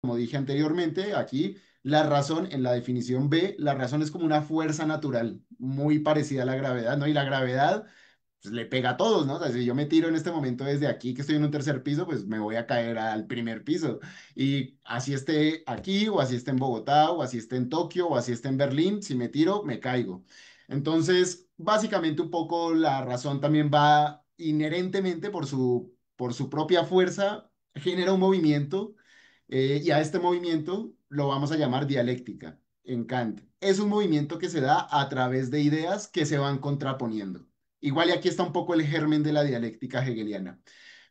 como dije anteriormente, aquí la razón, en la definición B, la razón es como una fuerza natural, muy parecida a la gravedad, ¿no? Y la gravedad pues, le pega a todos, ¿no? O sea, si yo me tiro en este momento desde aquí, que estoy en un tercer piso, pues me voy a caer al primer piso. Y así esté aquí, o así esté en Bogotá, o así esté en Tokio, o así esté en Berlín, si me tiro, me caigo. Entonces, básicamente un poco la razón también va inherentemente por su propia fuerza, genera un movimiento, y a este movimiento lo vamos a llamar dialéctica en Kant. Es un movimiento que se da a través de ideas que se van contraponiendo. Igual y aquí está un poco el germen de la dialéctica hegeliana.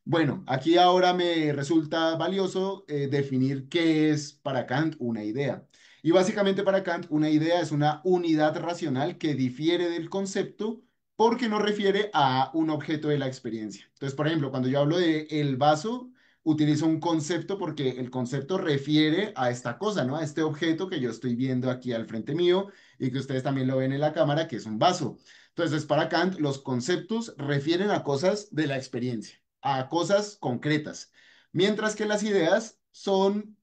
Bueno, aquí ahora me resulta valioso definir qué es para Kant una idea. Y básicamente para Kant una idea es una unidad racional que difiere del concepto porque no refiere a un objeto de la experiencia. Entonces, por ejemplo, cuando yo hablo de el vaso, utilizo un concepto porque el concepto refiere a esta cosa, ¿no? A este objeto que yo estoy viendo aquí al frente mío y que ustedes también lo ven en la cámara, que es un vaso. Entonces, para Kant, los conceptos refieren a cosas de la experiencia, a cosas concretas, mientras que las ideas son,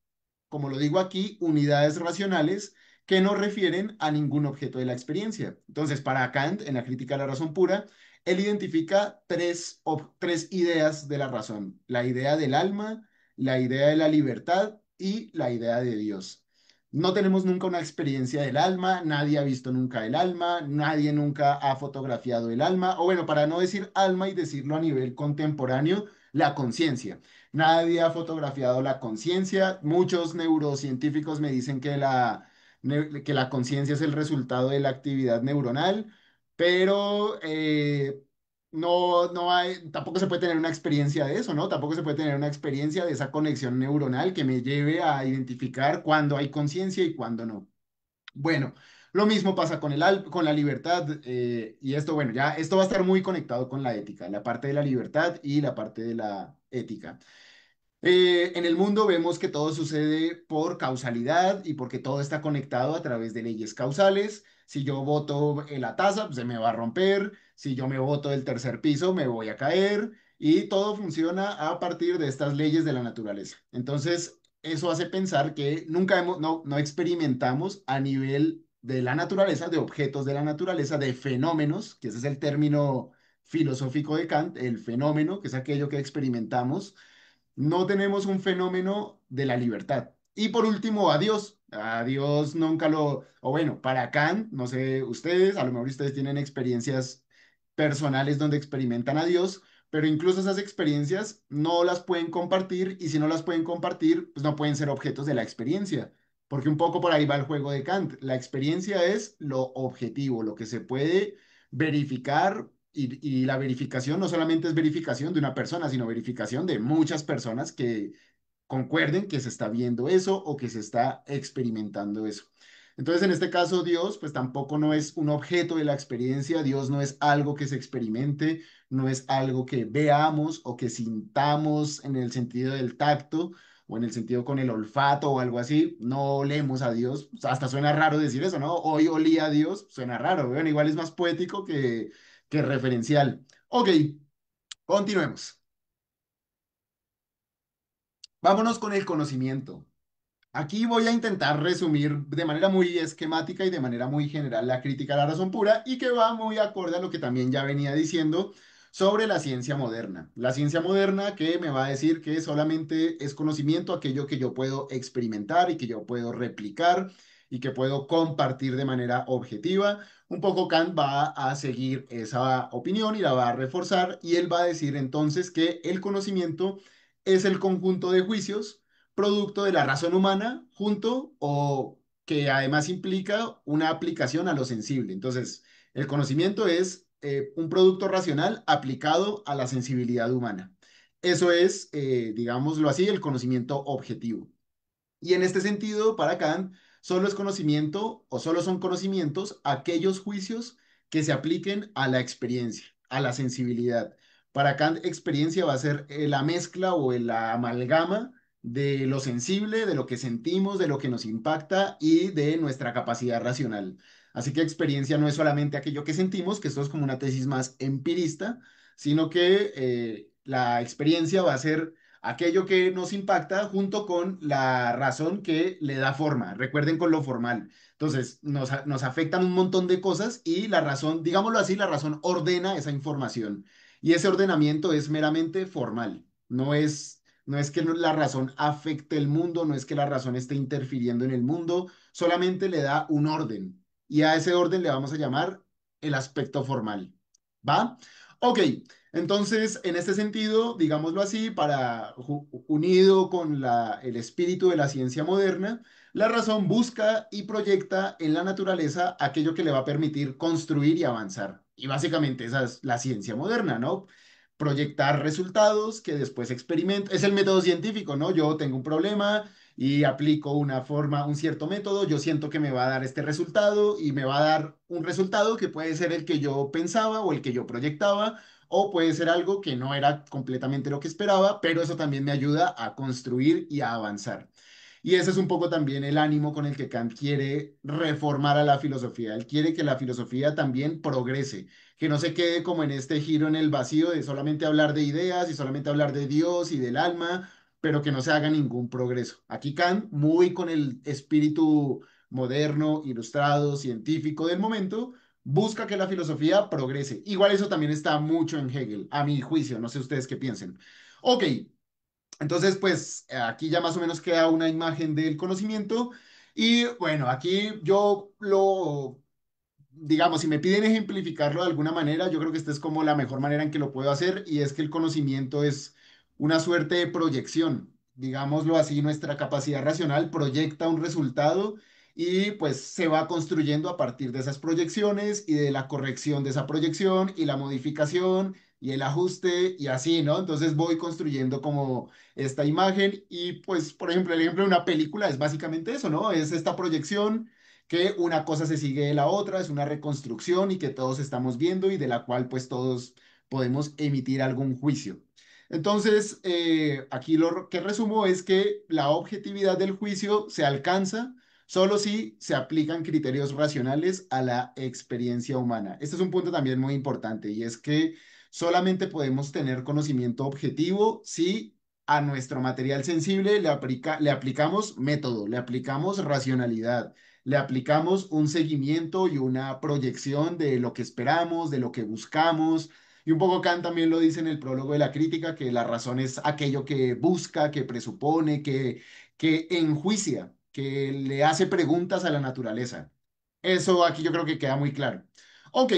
como lo digo aquí, unidades racionales que no refieren a ningún objeto de la experiencia. Entonces, para Kant, en la crítica a la razón pura, él identifica tres ideas de la razón: la idea del alma, la idea de la libertad y la idea de Dios. No tenemos nunca una experiencia del alma, nadie ha visto nunca el alma, nadie nunca ha fotografiado el alma, o bueno, para no decir alma y decirlo a nivel contemporáneo, la conciencia. Nadie ha fotografiado la conciencia. Muchos neurocientíficos me dicen que que la conciencia es el resultado de la actividad neuronal, pero no hay, tampoco se puede tener una experiencia de eso, ¿no? Tampoco se puede tener una experiencia de esa conexión neuronal que me lleve a identificar cuándo hay conciencia y cuándo no. Bueno, lo mismo pasa con con la libertad, y esto, bueno, ya esto va a estar muy conectado con la ética, la parte de la libertad y la parte de la ética. En el mundo vemos que todo sucede por causalidad y porque todo está conectado a través de leyes causales. Si yo boto en la taza, pues se me va a romper. Si yo me boto del tercer piso, me voy a caer. Y todo funciona a partir de estas leyes de la naturaleza. Entonces, eso hace pensar que nunca no experimentamos a nivel de la naturaleza, de objetos de la naturaleza, de fenómenos, que ese es el término filosófico de Kant, el fenómeno, que es aquello que experimentamos. No tenemos un fenómeno de la libertad. Y por último, a Dios. A Dios nunca o bueno, para Kant, no sé, ustedes, a lo mejor ustedes tienen experiencias personales donde experimentan a Dios, pero incluso esas experiencias no las pueden compartir, y si no las pueden compartir, pues no pueden ser objetos de la experiencia, porque un poco por ahí va el juego de Kant. La experiencia es lo objetivo, lo que se puede verificar, y la verificación no solamente es verificación de una persona, sino verificación de muchas personas que concuerden que se está viendo eso o que se está experimentando eso. Entonces, en este caso, Dios, pues tampoco no es un objeto de la experiencia. Dios no es algo que se experimente, no es algo que veamos o que sintamos en el sentido del tacto o en el sentido con el olfato o algo así. No olemos a Dios. O sea, hasta suena raro decir eso, ¿no? Hoy olí a Dios, suena raro. Bueno, igual es más poético que referencial. Ok, continuemos. Vámonos con el conocimiento. Aquí voy a intentar resumir de manera muy esquemática y de manera muy general la crítica a la razón pura, y que va muy acorde a lo que también ya venía diciendo sobre la ciencia moderna. La ciencia moderna que me va a decir que solamente es conocimiento aquello que yo puedo experimentar y que yo puedo replicar y que puedo compartir de manera objetiva. Un poco Kant va a seguir esa opinión y la va a reforzar, y él va a decir entonces que el conocimiento es el conjunto de juicios producto de la razón humana, junto o que además implica una aplicación a lo sensible. Entonces, el conocimiento es un producto racional aplicado a la sensibilidad humana. Eso es, digámoslo así, el conocimiento objetivo. Y en este sentido, para Kant, solo es conocimiento o solo son conocimientos aquellos juicios que se apliquen a la experiencia, a la sensibilidad. Para Kant, experiencia va a ser la mezcla o la amalgama de lo sensible, de lo que sentimos, de lo que nos impacta y de nuestra capacidad racional. Así que experiencia no es solamente aquello que sentimos, que esto es como una tesis más empirista, sino que la experiencia va a ser aquello que nos impacta junto con la razón que le da forma. Recuerden con lo formal. Entonces, nos afectan un montón de cosas y la razón, digámoslo así, la razón ordena esa información. Y ese ordenamiento es meramente formal. No es que la razón afecte el mundo, no es que la razón esté interfiriendo en el mundo, solamente le da un orden. Y a ese orden le vamos a llamar el aspecto formal. ¿Va? Ok, entonces, en este sentido, digámoslo así, unido con el espíritu de la ciencia moderna, la razón busca y proyecta en la naturaleza aquello que le va a permitir construir y avanzar. Y básicamente esa es la ciencia moderna, ¿no? Proyectar resultados que después experimento. Es el método científico, ¿no? Yo tengo un problema y aplico una forma, un cierto método, yo siento que me va a dar este resultado y me va a dar un resultado que puede ser el que yo pensaba o el que yo proyectaba o puede ser algo que no era completamente lo que esperaba, pero eso también me ayuda a construir y a avanzar. Y ese es un poco también el ánimo con el que Kant quiere reformar a la filosofía. Él quiere que la filosofía también progrese, que no se quede como en este giro en el vacío de solamente hablar de ideas y solamente hablar de Dios y del alma, pero que no se haga ningún progreso. Aquí Kant, muy con el espíritu moderno, ilustrado, científico del momento, busca que la filosofía progrese. Igual eso también está mucho en Hegel, a mi juicio, no sé ustedes qué piensen. Ok, entonces pues aquí ya más o menos queda una imagen del conocimiento y bueno, aquí yo lo digamos, si me piden ejemplificarlo de alguna manera, yo creo que esta es como la mejor manera en que lo puedo hacer y es que el conocimiento es una suerte de proyección. Digámoslo así, nuestra capacidad racional proyecta un resultado y pues se va construyendo a partir de esas proyecciones y de la corrección de esa proyección y la modificación y el ajuste y así, ¿no? Entonces voy construyendo como esta imagen y pues, por ejemplo, el ejemplo de una película es básicamente eso, ¿no? Es esta proyección que una cosa se sigue de la otra, es una reconstrucción y que todos estamos viendo y de la cual pues todos podemos emitir algún juicio. Entonces, aquí lo que resumo es que la objetividad del juicio se alcanza solo si se aplican criterios racionales a la experiencia humana. Este es un punto también muy importante y es que solamente podemos tener conocimiento objetivo si a nuestro material sensible le aplicamos método, le aplicamos racionalidad, le aplicamos un seguimiento y una proyección de lo que esperamos, de lo que buscamos. Y un poco Kant también lo dice en el prólogo de la crítica, que la razón es aquello que busca, que presupone, que enjuicia, que le hace preguntas a la naturaleza. Eso aquí yo creo que queda muy claro. Ok,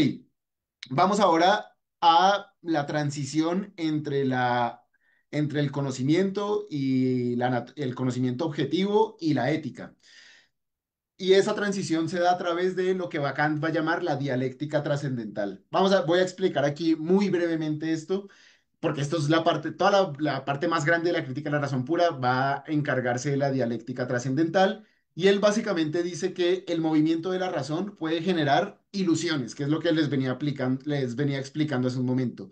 vamos ahora a la transición entre el conocimiento y el conocimiento objetivo y la ética. Y esa transición se da a través de lo que Kant va a llamar la dialéctica trascendental. Voy a explicar aquí muy brevemente esto, porque esto es la parte, toda la parte más grande de la crítica de la razón pura va a encargarse de la dialéctica trascendental. Y él básicamente dice que el movimiento de la razón puede generar ilusiones, que es lo que les venía explicando hace un momento.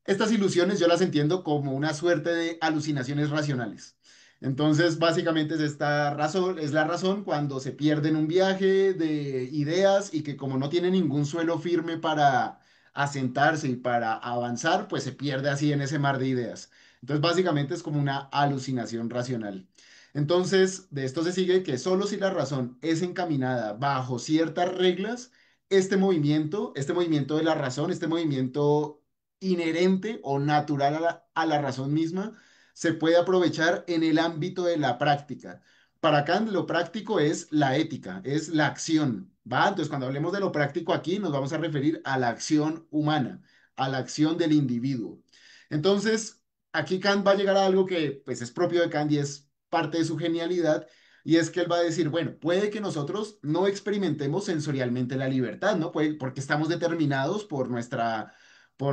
Estas ilusiones yo las entiendo como una suerte de alucinaciones racionales. Entonces, básicamente es esta razón, es la razón cuando se pierde en un viaje de ideas y que como no tiene ningún suelo firme para asentarse y para avanzar, pues se pierde así en ese mar de ideas. Entonces, básicamente es como una alucinación racional. Entonces, de esto se sigue que solo si la razón es encaminada bajo ciertas reglas, este movimiento de la razón, este movimiento inherente o natural a la razón misma, se puede aprovechar en el ámbito de la práctica. Para Kant, lo práctico es la ética, es la acción, ¿va? Entonces, cuando hablemos de lo práctico aquí, nos vamos a referir a la acción humana, a la acción del individuo. Entonces, aquí Kant va a llegar a algo que, pues, es propio de Kant y es parte de su genialidad, y es que él va a decir, bueno, puede que nosotros no experimentemos sensorialmente la libertad, ¿no? Porque estamos determinados por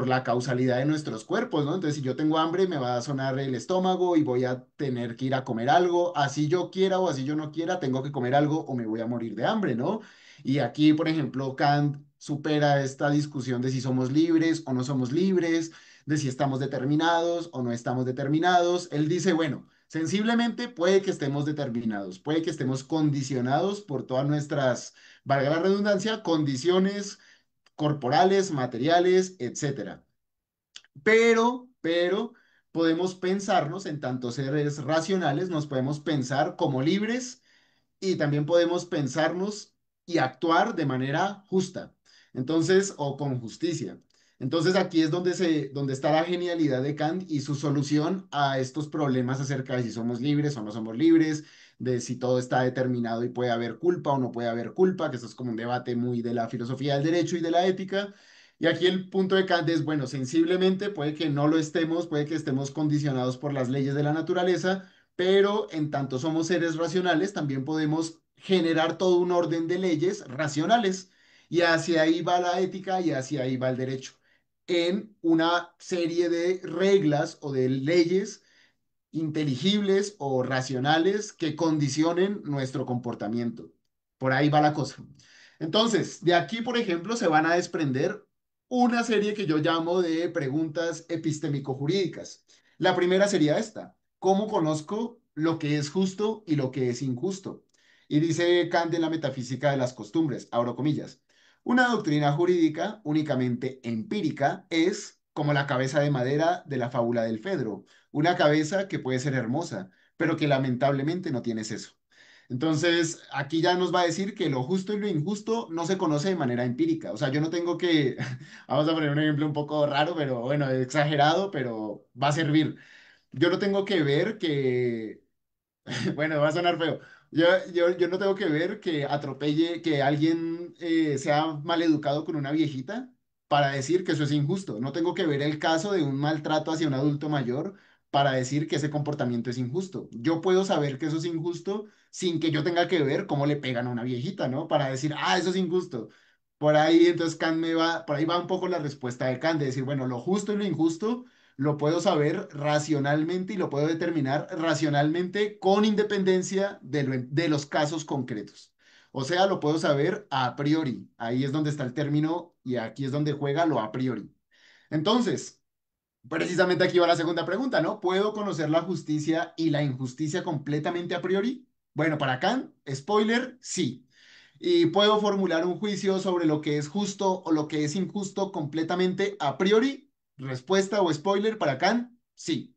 la causalidad de nuestros cuerpos, ¿no? Entonces, si yo tengo hambre, me va a sonar el estómago y voy a tener que ir a comer algo, así yo quiera o así yo no quiera, tengo que comer algo o me voy a morir de hambre, ¿no? Y aquí, por ejemplo, Kant supera esta discusión de si somos libres o no somos libres, de si estamos determinados o no estamos determinados. Él dice, bueno, sensiblemente puede que estemos determinados, puede que estemos condicionados por todas nuestras, valga la redundancia, condiciones corporales, materiales, etcétera. Pero podemos pensarnos en tanto seres racionales, nos podemos pensar como libres y también podemos pensarnos y actuar de manera justa. Entonces, o con justicia. Entonces, aquí es donde está la genialidad de Kant y su solución a estos problemas acerca de si somos libres o no somos libres, de si todo está determinado y puede haber culpa o no puede haber culpa, que eso es como un debate muy de la filosofía del derecho y de la ética. Y aquí el punto de Kant es, bueno, sensiblemente puede que no lo estemos, puede que estemos condicionados por las leyes de la naturaleza, pero en tanto somos seres racionales, también podemos generar todo un orden de leyes racionales. Y hacia ahí va la ética y hacia ahí va el derecho, en una serie de reglas o de leyes inteligibles o racionales que condicionen nuestro comportamiento. Por ahí va la cosa. Entonces, de aquí, por ejemplo, se van a desprender una serie que yo llamo de preguntas epistémico-jurídicas. La primera sería esta: ¿cómo conozco lo que es justo y lo que es injusto? Y dice Kant en la metafísica de las costumbres, abro comillas, una doctrina jurídica únicamente empírica es como la cabeza de madera de la fábula del Fedro, una cabeza que puede ser hermosa, pero que lamentablemente no tiene seso. Entonces, aquí ya nos va a decir que lo justo y lo injusto no se conoce de manera empírica. O sea, yo no tengo que, vamos a poner un ejemplo un poco raro, pero bueno, exagerado, pero va a servir. Yo no tengo que ver que bueno, va a sonar feo. Yo no tengo que ver que atropelle, que alguien sea maleducado con una viejita para decir que eso es injusto. No tengo que ver el caso de un maltrato hacia un adulto mayor para decir que ese comportamiento es injusto. Yo puedo saber que eso es injusto sin que yo tenga que ver cómo le pegan a una viejita, ¿no? Para decir, ah, eso es injusto. Por ahí, entonces, por ahí va un poco la respuesta de Kant, de decir, bueno, lo justo y lo injusto lo puedo saber racionalmente y lo puedo determinar racionalmente con independencia de los casos concretos. O sea, lo puedo saber a priori. Ahí es donde está el término y aquí es donde juega lo a priori. Entonces, precisamente aquí va la segunda pregunta, ¿no? ¿Puedo conocer la justicia y la injusticia completamente a priori? Bueno, para Kant, spoiler, sí. ¿Y puedo formular un juicio sobre lo que es justo o lo que es injusto completamente a priori? Respuesta o spoiler para Kant, sí.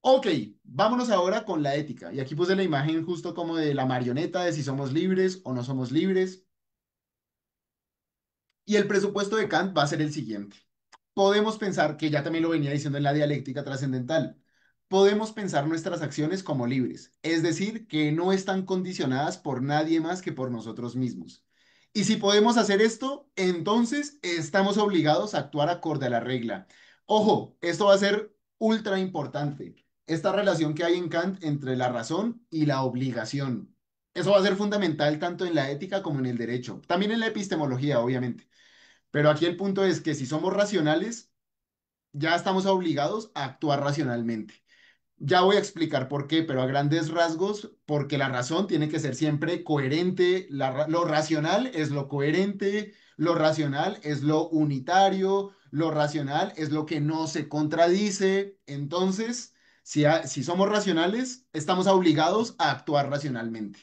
Ok, vámonos ahora con la ética. Y aquí puse la imagen justo como de la marioneta de si somos libres o no somos libres. Y el presupuesto de Kant va a ser el siguiente. Podemos pensar, que ya también lo venía diciendo en la dialéctica trascendental, podemos pensar nuestras acciones como libres, es decir, que no están condicionadas por nadie más que por nosotros mismos. Y si podemos hacer esto, entonces estamos obligados a actuar acorde a la regla. Ojo, esto va a ser ultra importante. Esta relación que hay en Kant entre la razón y la obligación. Eso va a ser fundamental tanto en la ética como en el derecho, también en la epistemología, obviamente. Pero aquí el punto es que si somos racionales, ya estamos obligados a actuar racionalmente. Ya voy a explicar por qué, pero a grandes rasgos, porque la razón tiene que ser siempre coherente, lo racional es lo coherente, lo racional es lo unitario, lo racional es lo que no se contradice. Entonces, si somos racionales, estamos obligados a actuar racionalmente.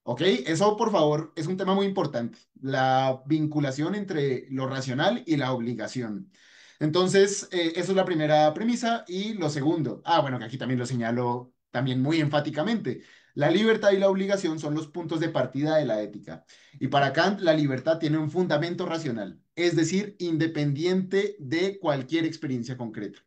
¿Ok? Eso, por favor, es un tema muy importante, la vinculación entre lo racional y la obligación. Entonces, eso es la primera premisa. Y lo segundo, bueno, que aquí también lo señalo también muy enfáticamente, la libertad y la obligación son los puntos de partida de la ética. Y para Kant, la libertad tiene un fundamento racional, es decir, independiente de cualquier experiencia concreta.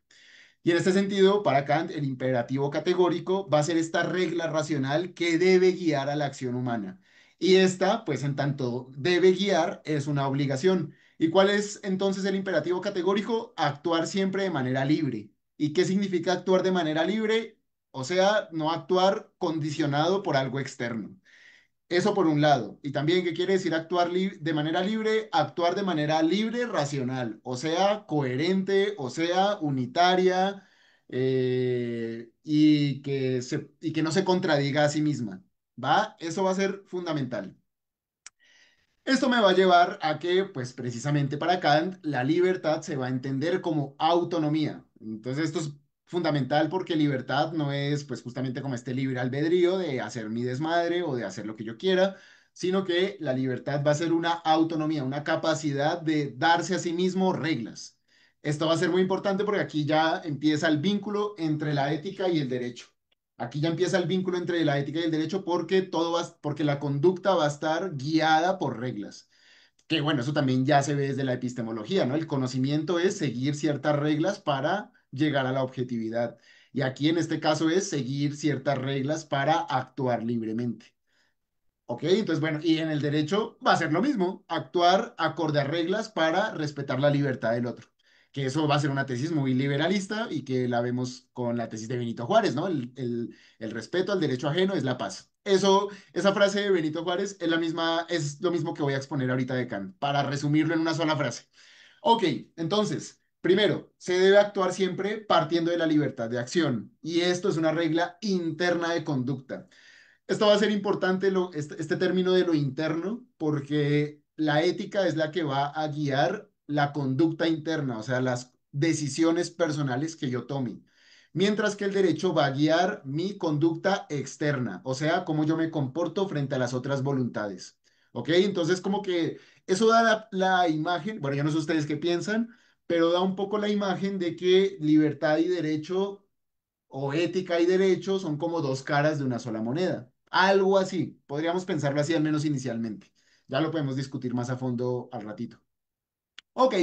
Y en este sentido, para Kant, el imperativo categórico va a ser esta regla racional que debe guiar a la acción humana. Y esta, pues en tanto debe guiar, es una obligación. ¿Y cuál es entonces el imperativo categórico? Actuar siempre de manera libre. ¿Y qué significa actuar de manera libre? O sea, no actuar condicionado por algo externo. Eso por un lado. Y también, ¿qué quiere decir actuar de manera libre? Actuar de manera libre, racional, o sea, coherente, o sea, unitaria, y que no se contradiga a sí misma. ¿Va? Eso va a ser fundamental. Esto me va a llevar a que, pues precisamente para Kant, la libertad se va a entender como autonomía. Entonces, esto es fundamental porque libertad no es, pues justamente como este libre albedrío de hacer mi desmadre o de hacer lo que yo quiera, sino que la libertad va a ser una autonomía, una capacidad de darse a sí mismo reglas. Esto va a ser muy importante porque aquí ya empieza el vínculo entre la ética y el derecho. Aquí ya empieza el vínculo entre la ética y el derecho porque porque la conducta va a estar guiada por reglas. Que bueno, eso también ya se ve desde la epistemología, ¿no? El conocimiento es seguir ciertas reglas para llegar a la objetividad. Y aquí en este caso es seguir ciertas reglas para actuar libremente. ¿Ok? Entonces, bueno, y en el derecho va a ser lo mismo, actuar acorde a reglas para respetar la libertad del otro. Que eso va a ser una tesis muy liberalista y que la vemos con la tesis de Benito Juárez, ¿no? El respeto al derecho ajeno es la paz. Eso, esa frase de Benito Juárez es la misma, es lo mismo que voy a exponer ahorita de Kant, para resumirlo en una sola frase. Ok, entonces, primero, se debe actuar siempre partiendo de la libertad de acción. Y esto es una regla interna de conducta. Esto va a ser importante, este término de lo interno, porque la ética es la que va a guiar la conducta interna, o sea, las decisiones personales que yo tome. Mientras que el derecho va a guiar mi conducta externa, o sea, cómo yo me comporto frente a las otras voluntades. ¿Ok? Entonces, como que eso da la imagen, bueno, yo no sé ustedes qué piensan, pero da un poco la imagen de que libertad y derecho o ética y derecho son como dos caras de una sola moneda. Algo así, podríamos pensarlo así al menos inicialmente. Ya lo podemos discutir más a fondo al ratito. Ok,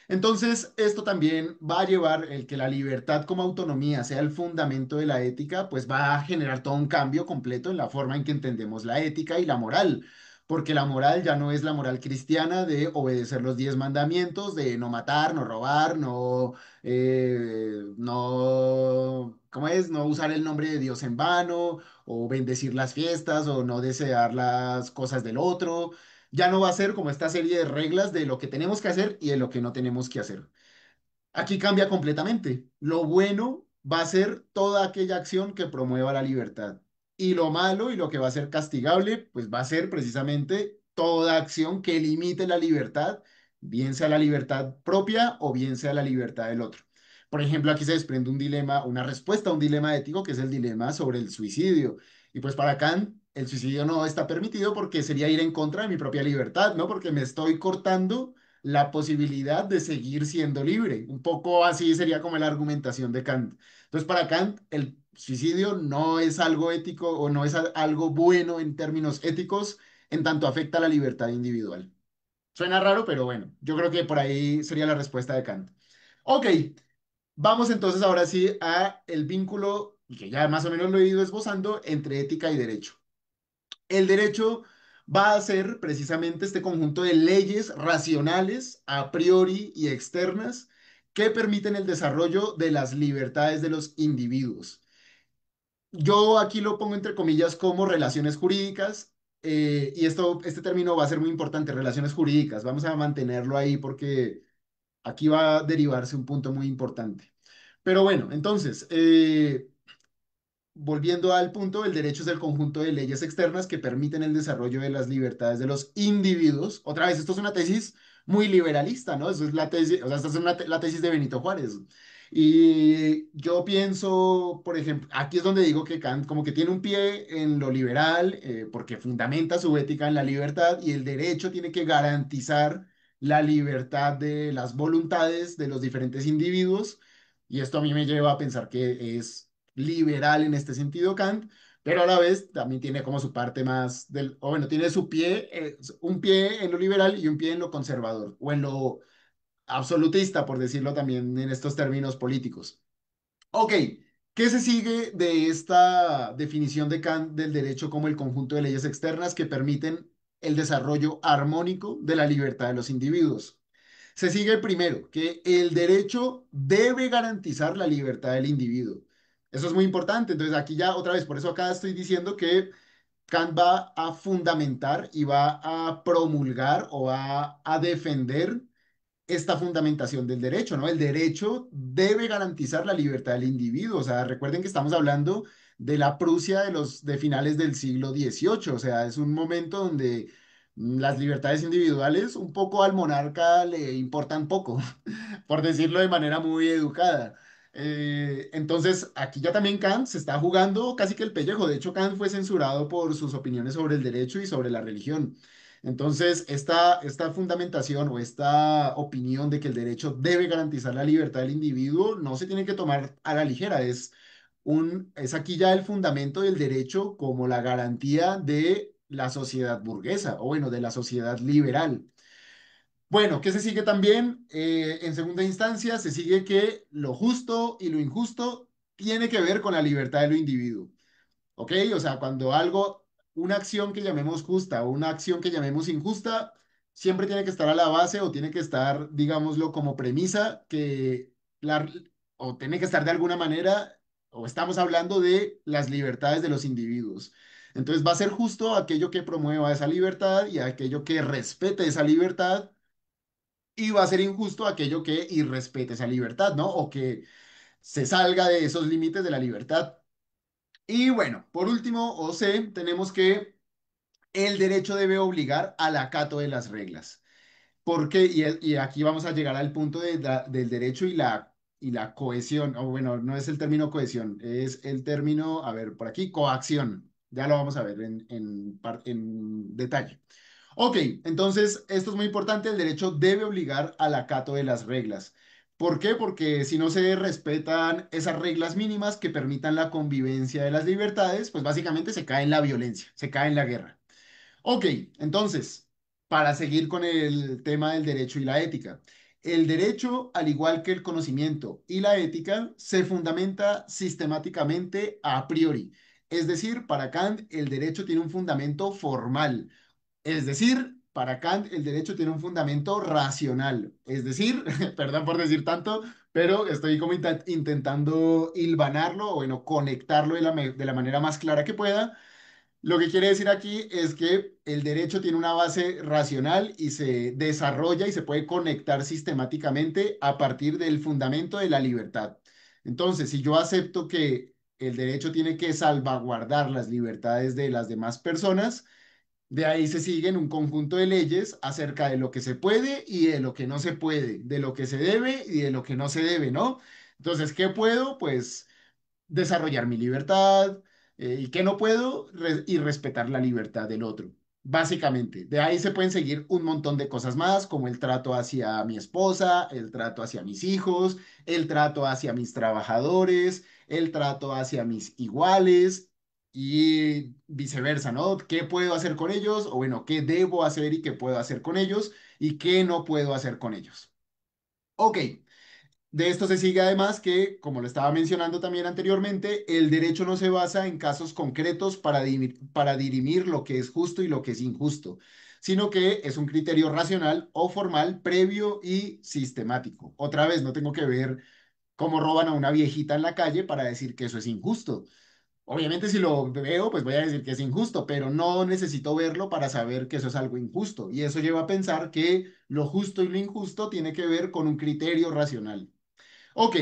entonces esto también va a llevar el que la libertad como autonomía sea el fundamento de la ética, pues va a generar todo un cambio completo en la forma en que entendemos la ética y la moral, porque la moral ya no es la moral cristiana de obedecer los 10 mandamientos, de no matar, no robar, ¿cómo es? No usar el nombre de Dios en vano, o bendecir las fiestas, o no desear las cosas del otro. Ya no va a ser como esta serie de reglas de lo que tenemos que hacer y de lo que no tenemos que hacer. Aquí cambia completamente. Lo bueno va a ser toda aquella acción que promueva la libertad. Y lo malo y lo que va a ser castigable, pues va a ser precisamente toda acción que limite la libertad, bien sea la libertad propia o bien sea la libertad del otro. Por ejemplo, aquí se desprende un dilema, una respuesta a un dilema ético que es el dilema sobre el suicidio. Y pues para Kant, el suicidio no está permitido porque sería ir en contra de mi propia libertad, ¿no? Porque me estoy cortando la posibilidad de seguir siendo libre. Un poco así sería como la argumentación de Kant. Entonces, para Kant, el suicidio no es algo ético o no es algo bueno en términos éticos en tanto afecta a la libertad individual. Suena raro, pero bueno, yo creo que por ahí sería la respuesta de Kant. Ok, vamos entonces ahora sí a el vínculo, y que ya más o menos lo he ido esbozando, entre ética y derecho. El derecho va a ser precisamente este conjunto de leyes racionales, a priori y externas, que permiten el desarrollo de las libertades de los individuos. Yo aquí lo pongo entre comillas como relaciones jurídicas, y este término va a ser muy importante, relaciones jurídicas. Vamos a mantenerlo ahí porque aquí va a derivarse un punto muy importante. Pero bueno, entonces, volviendo al punto, el derecho es el conjunto de leyes externas que permiten el desarrollo de las libertades de los individuos. Otra vez, esto es una tesis muy liberalista, ¿no? Eso es la tesis, o sea, esta es la tesis de Benito Juárez. Y yo pienso, por ejemplo, aquí es donde digo que Kant como que tiene un pie en lo liberal, porque fundamenta su ética en la libertad y el derecho tiene que garantizar la libertad de las voluntades de los diferentes individuos. Y esto a mí me lleva a pensar que es liberal en este sentido Kant, pero a la vez también tiene como su parte más o bueno, tiene su pie, un pie en lo liberal y un pie en lo conservador, o en lo absolutista, por decirlo también en estos términos políticos. Ok, ¿qué se sigue de esta definición de Kant del derecho como el conjunto de leyes externas que permiten el desarrollo armónico de la libertad de los individuos? Se sigue primero, que el derecho debe garantizar la libertad del individuo. Eso es muy importante. Entonces aquí ya otra vez, por eso acá estoy diciendo que Kant va a fundamentar y va a promulgar o va a defender esta fundamentación del derecho, ¿no? El derecho debe garantizar la libertad del individuo. O sea, recuerden que estamos hablando de la Prusia de finales del siglo XVIII. O sea, es un momento donde las libertades individuales un poco al monarca le importan poco, por decirlo de manera muy educada. Entonces, aquí ya también Kant se está jugando casi que el pellejo. De hecho, Kant fue censurado por sus opiniones sobre el derecho y sobre la religión. Entonces, esta fundamentación o esta opinión de que el derecho debe garantizar la libertad del individuo no se tiene que tomar a la ligera. Es aquí ya el fundamento del derecho como la garantía de la sociedad burguesa o bueno, de la sociedad liberal. Bueno, ¿qué se sigue también? En segunda instancia, se sigue que lo justo y lo injusto tiene que ver con la libertad de lo individuo. ¿Ok? O sea, cuando algo, una acción que llamemos justa o una acción que llamemos injusta, siempre tiene que estar a la base o tiene que estar, digámoslo, como premisa la, o tiene que estar de alguna manera, o estamos hablando de las libertades de los individuos. Entonces va a ser justo aquello que promueva esa libertad y aquello que respete esa libertad y va a ser injusto aquello que irrespete esa libertad, ¿no? O que se salga de esos límites de la libertad. Y bueno, por último, o C, tenemos que el derecho debe obligar al acato de las reglas. Porque, y aquí vamos a llegar al punto del derecho y la cohesión, o bueno, no es el término cohesión, es el término, a ver, por aquí, coacción. Ya lo vamos a ver en detalle. Ok, entonces esto es muy importante, el derecho debe obligar al acato de las reglas. ¿Por qué? Porque si no se respetan esas reglas mínimas que permitan la convivencia de las libertades, pues básicamente se cae en la violencia, se cae en la guerra. Ok, entonces, para seguir con el tema del derecho y la ética. El derecho, al igual que el conocimiento y la ética, se fundamenta sistemáticamente a priori. Es decir, para Kant, el derecho tiene un fundamento formal. Es decir, para Kant el derecho tiene un fundamento racional. Es decir, perdón por decir tanto, pero estoy como intentando hilvanarlo o bueno, conectarlo de la manera más clara que pueda. Lo que quiere decir aquí es que el derecho tiene una base racional y se desarrolla y se puede conectar sistemáticamente a partir del fundamento de la libertad. Entonces, si yo acepto que el derecho tiene que salvaguardar las libertades de las demás personas, de ahí se siguen un conjunto de leyes acerca de lo que se puede y de lo que no se puede, de lo que se debe y de lo que no se debe, ¿no? Entonces, ¿qué puedo? Pues desarrollar mi libertad y qué no puedo y respetar la libertad del otro. Básicamente, de ahí se pueden seguir un montón de cosas más, como el trato hacia mi esposa, el trato hacia mis hijos, el trato hacia mis trabajadores, el trato hacia mis iguales y viceversa, ¿no? ¿Qué puedo hacer con ellos? O bueno, ¿qué debo hacer y qué puedo hacer con ellos? Y qué no puedo hacer con ellos. Ok, de esto se sigue además que, como lo estaba mencionando también anteriormente, el derecho no se basa en casos concretos para dirimir lo que es justo y lo que es injusto, sino que es un criterio racional o formal previo y sistemático. Otra vez, no tengo que ver cómo roban a una viejita en la calle para decir que eso es injusto. Obviamente si lo veo, pues voy a decir que es injusto, pero no necesito verlo para saber que eso es algo injusto. Y eso lleva a pensar que lo justo y lo injusto tiene que ver con un criterio racional. Ok,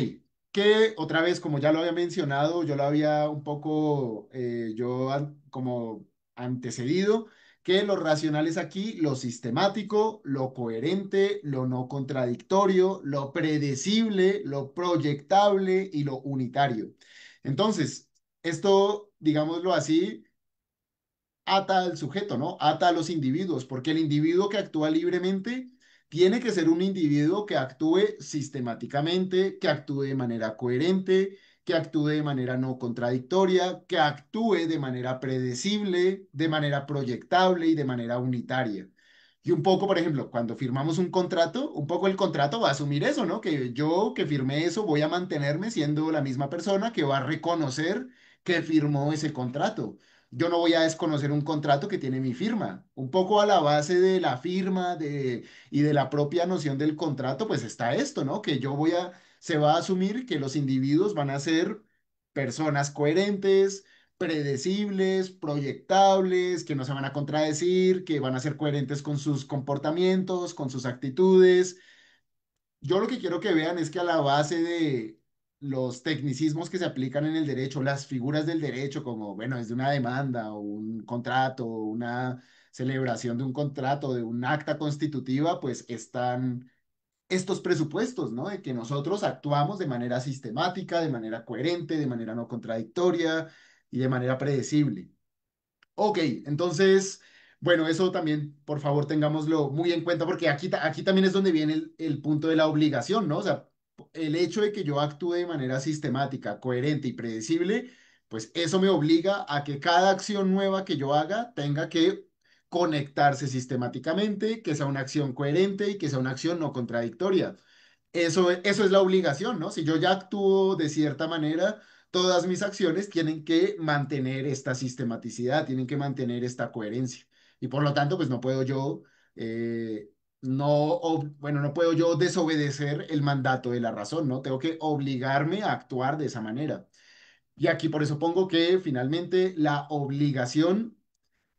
que otra vez, como ya lo había mencionado, yo lo había un poco, como antecedido, que lo racional es aquí lo sistemático, lo coherente, lo no contradictorio, lo predecible, lo proyectable y lo unitario. Entonces, esto, digámoslo así, ata al sujeto, ¿no? Ata a los individuos, porque el individuo que actúa libremente tiene que ser un individuo que actúe sistemáticamente, que actúe de manera coherente, que actúe de manera no contradictoria, que actúe de manera predecible, de manera proyectable y de manera unitaria. Y un poco, por ejemplo, cuando firmamos un contrato, un poco el contrato va a asumir eso, ¿no? Que yo que firmé eso voy a mantenerme siendo la misma persona que va a reconocer que firmó ese contrato. Yo no voy a desconocer un contrato que tiene mi firma. Un poco a la base de la firma y de la propia noción del contrato, pues está esto, ¿no? Que se va a asumir que los individuos van a ser personas coherentes, predecibles, proyectables, que no se van a contradecir, que van a ser coherentes con sus comportamientos, con sus actitudes. Yo lo que quiero que vean es que a la base de los tecnicismos que se aplican en el derecho, las figuras del derecho, como, bueno, desde una demanda o un contrato, o una celebración de un contrato, de un acta constitutiva, pues están estos presupuestos, ¿no? De que nosotros actuamos de manera sistemática, de manera coherente, de manera no contradictoria y de manera predecible. Ok, entonces Bueno, eso también, por favor, tengámoslo muy en cuenta, porque aquí también es donde viene el punto de la obligación, ¿no? O sea, el hecho de que yo actúe de manera sistemática, coherente y predecible, pues eso me obliga a que cada acción nueva que yo haga tenga que conectarse sistemáticamente, que sea una acción coherente y que sea una acción no contradictoria. Eso es la obligación, ¿no? Si yo ya actúo de cierta manera, todas mis acciones tienen que mantener esta sistematicidad, tienen que mantener esta coherencia. Y por lo tanto, pues no puedo yo, eh, bueno, no puedo yo desobedecer el mandato de la razón, ¿no? Tengo que obligarme a actuar de esa manera. Y aquí por eso pongo que finalmente la obligación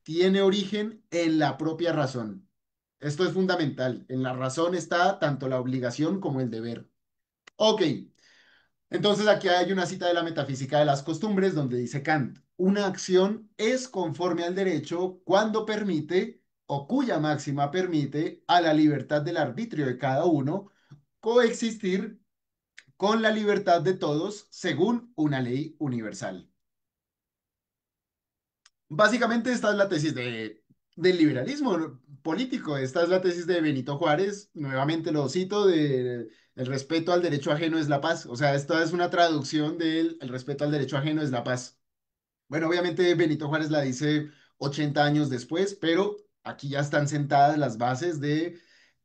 tiene origen en la propia razón. Esto es fundamental. En la razón está tanto la obligación como el deber. Ok, entonces aquí hay una cita de la metafísica de las costumbres donde dice Kant, una acción es conforme al derecho cuando permite o cuya máxima permite a la libertad del arbitrio de cada uno coexistir con la libertad de todos según una ley universal. Básicamente esta es la tesis del liberalismo político, esta es la tesis de Benito Juárez, nuevamente lo cito, el respeto al derecho ajeno es la paz, o sea, esta es una traducción del el respeto al derecho ajeno es la paz. Bueno, obviamente Benito Juárez la dice 80 años después, pero aquí ya están sentadas las bases de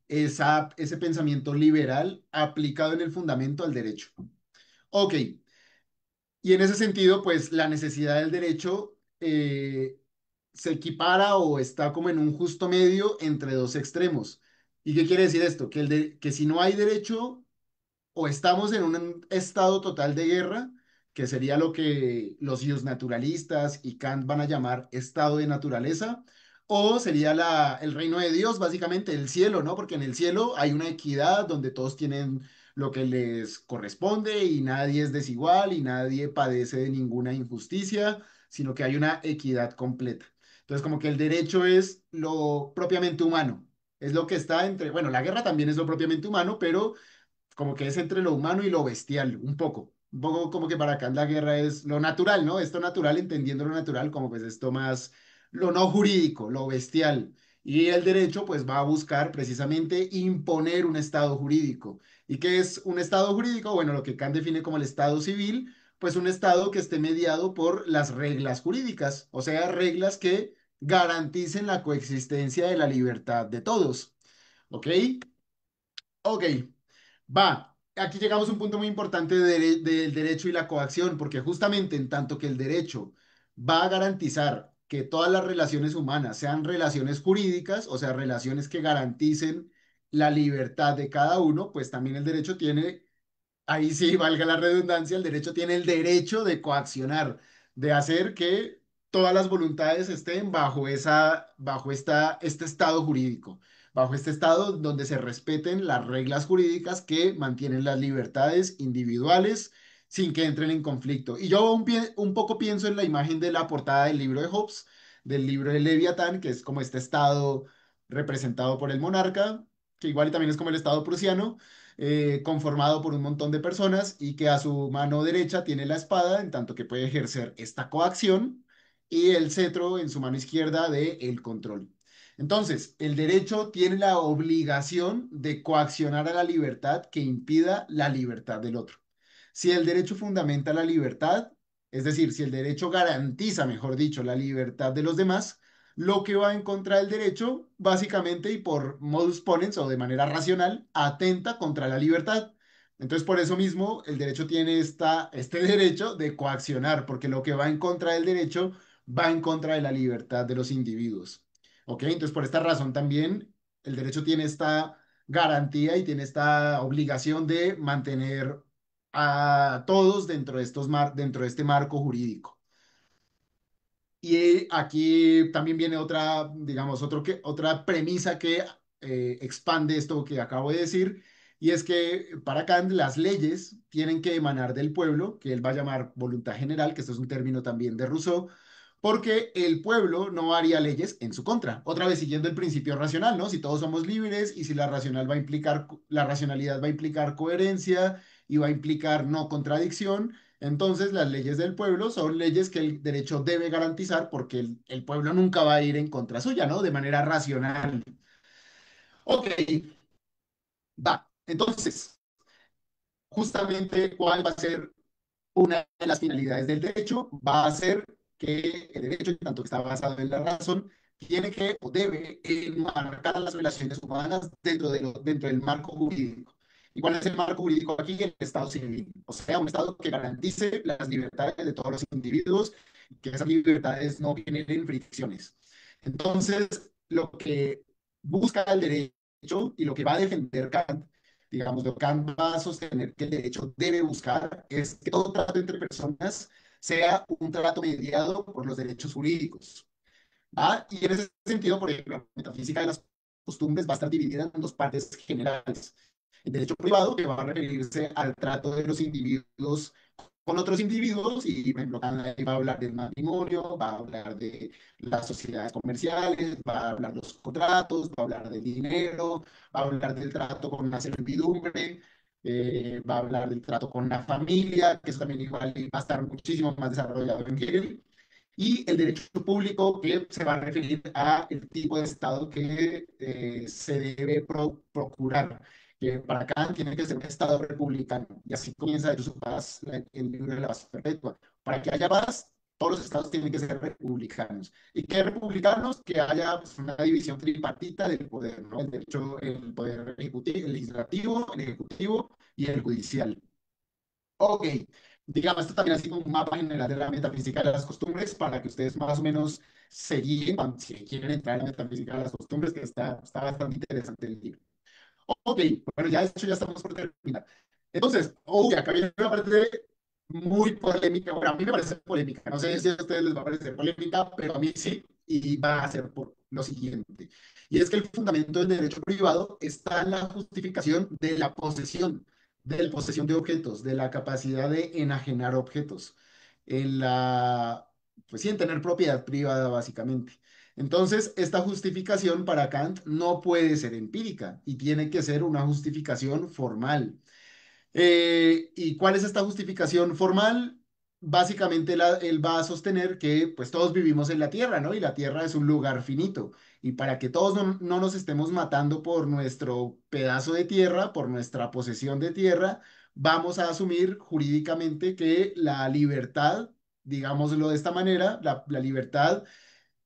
ese pensamiento liberal aplicado en el fundamento al derecho. Ok, y en ese sentido, pues la necesidad del derecho se equipara o está como en un justo medio entre dos extremos. ¿Y qué quiere decir esto? Que si no hay derecho, o estamos en un estado total de guerra, que sería lo que los naturalistas y Kant van a llamar estado de naturaleza, o sería el reino de Dios, básicamente el cielo, ¿no? Porque en el cielo hay una equidad donde todos tienen lo que les corresponde y nadie es desigual y nadie padece de ninguna injusticia, sino que hay una equidad completa. Entonces, como que el derecho es lo propiamente humano, es lo que está entre, bueno, la guerra también es lo propiamente humano, pero como que es entre lo humano y lo bestial, un poco como que para acá la guerra es lo natural, ¿no? Esto natural, entendiendo lo natural como pues esto más, lo no jurídico, lo bestial. Y el derecho pues va a buscar precisamente imponer un estado jurídico. ¿Y qué es un estado jurídico? Bueno, lo que Kant define como el estado civil, pues un estado que esté mediado por las reglas jurídicas, o sea, reglas que garanticen la coexistencia de la libertad de todos. ¿Ok? Ok. Va, aquí llegamos a un punto muy importante del derecho y la coacción, porque justamente en tanto que el derecho va a garantizar que todas las relaciones humanas sean relaciones jurídicas, o sea, relaciones que garanticen la libertad de cada uno, pues también el derecho tiene, ahí sí, valga la redundancia, el derecho tiene el derecho de coaccionar, de hacer que todas las voluntades estén este estado jurídico, bajo este estado donde se respeten las reglas jurídicas que mantienen las libertades individuales sin que entren en conflicto. Y yo un poco pienso en la imagen de la portada del libro de Hobbes, del libro de Leviatán, que es como este estado representado por el monarca, que igual y también es como el estado prusiano conformado por un montón de personas y que a su mano derecha tiene la espada, en tanto que puede ejercer esta coacción, y el cetro en su mano izquierda de el control. Entonces, el derecho tiene la obligación de coaccionar a la libertad que impida la libertad del otro. Si el derecho fundamenta la libertad, es decir, si el derecho garantiza, mejor dicho, la libertad de los demás, lo que va en contra del derecho, básicamente y por modus ponens o de manera racional, atenta contra la libertad. Entonces, por eso mismo, el derecho tiene este derecho de coaccionar, porque lo que va en contra del derecho va en contra de la libertad de los individuos. ¿Ok? Entonces, por esta razón también el derecho tiene esta garantía y tiene esta obligación de mantener a todos dentro de este marco jurídico. Y aquí también viene otra, digamos, otra premisa que expande esto que acabo de decir, y es que para Kant las leyes tienen que emanar del pueblo, que él va a llamar voluntad general, que esto es un término también de Rousseau, porque el pueblo no haría leyes en su contra. Otra vez siguiendo el principio racional, ¿no? Si todos somos libres y si la racionalidad va a implicar coherencia y va a implicar no contradicción, Entonces, las leyes del pueblo son leyes que el derecho debe garantizar porque el pueblo nunca va a ir en contra suya, ¿no? De manera racional. Ok, va. Entonces, justamente, ¿cuál va a ser una de las finalidades del derecho? Va a ser que el derecho, en tanto que está basado en la razón, tiene que o debe enmarcar las relaciones humanas dentro del marco jurídico. ¿Y cuál es el marco jurídico aquí? El Estado civil. O sea, un Estado que garantice las libertades de todos los individuos, que esas libertades no generen fricciones. Entonces, lo que busca el derecho y lo que va a defender Kant, digamos, lo que Kant va a sostener que el derecho debe buscar es que todo trato entre personas sea un trato mediado por los derechos jurídicos. ¿Va? Y en ese sentido, por ejemplo, la metafísica de las costumbres va a estar dividida en dos partes generales. El derecho privado, que va a referirse al trato de los individuos con otros individuos, y por ejemplo, ahí va a hablar del matrimonio, va a hablar de las sociedades comerciales, va a hablar de los contratos, va a hablar del dinero, va a hablar del trato con la servidumbre, va a hablar del trato con la familia, que eso también igual va a estar muchísimo más desarrollado en Hegel, y el derecho público que se va a referir a el tipo de Estado que se debe procurar, que para Kant tiene que ser un Estado republicano, y así comienza de hecho su paz, el libro de la paz perpetua. Para que haya paz, todos los estados tienen que ser republicanos. ¿Y qué republicanos? Que haya pues, una división tripartita del poder, ¿no? El derecho, el poder ejecutivo, el legislativo, el ejecutivo y el judicial. Ok, digamos, esto también así como un mapa general de la metafísica de las costumbres para que ustedes más o menos se guíen si quieren entrar en la metafísica de las costumbres, que está bastante interesante el libro. Ok, bueno, ya de hecho ya estamos por terminar. Entonces, acá viene una parte muy polémica, bueno, a mí me parece polémica, no sé si a ustedes les va a parecer polémica, pero a mí sí, y va a ser por lo siguiente. Y es que el fundamento del derecho privado está en la justificación de la posesión, de la posesión de objetos, de la capacidad de enajenar objetos, en la, pues sí, en tener propiedad privada, básicamente. Entonces, esta justificación para Kant no puede ser empírica y tiene que ser una justificación formal. ¿Y cuál es esta justificación formal? Básicamente él va a sostener que pues todos vivimos en la Tierra, ¿no? Y la Tierra es un lugar finito. Y para que todos no nos estemos matando por nuestro pedazo de tierra, por nuestra posesión de tierra, vamos a asumir jurídicamente que la libertad, digámoslo de esta manera, la libertad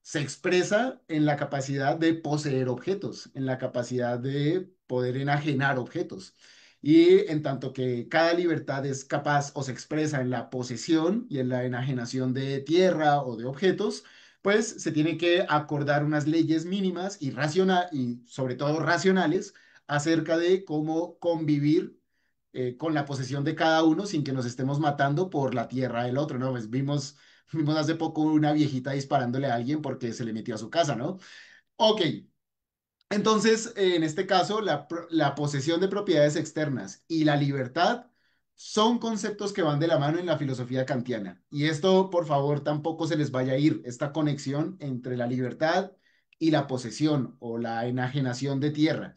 se expresa en la capacidad de poseer objetos, en la capacidad de poder enajenar objetos. Y en tanto que cada libertad es capaz o se expresa en la posesión y en la enajenación de tierra o de objetos, pues se tiene que acordar unas leyes mínimas y sobre todo racionales acerca de cómo convivir con la posesión de cada uno sin que nos estemos matando por la tierra del otro, ¿no? Pues vimos hace poco una viejita disparándole a alguien porque se le metió a su casa, ¿no? Ok, entonces en este caso la posesión de propiedades externas y la libertad son conceptos que van de la mano en la filosofía kantiana. Y esto, por favor, tampoco se les vaya a ir, esta conexión entre la libertad y la posesión o la enajenación de tierra.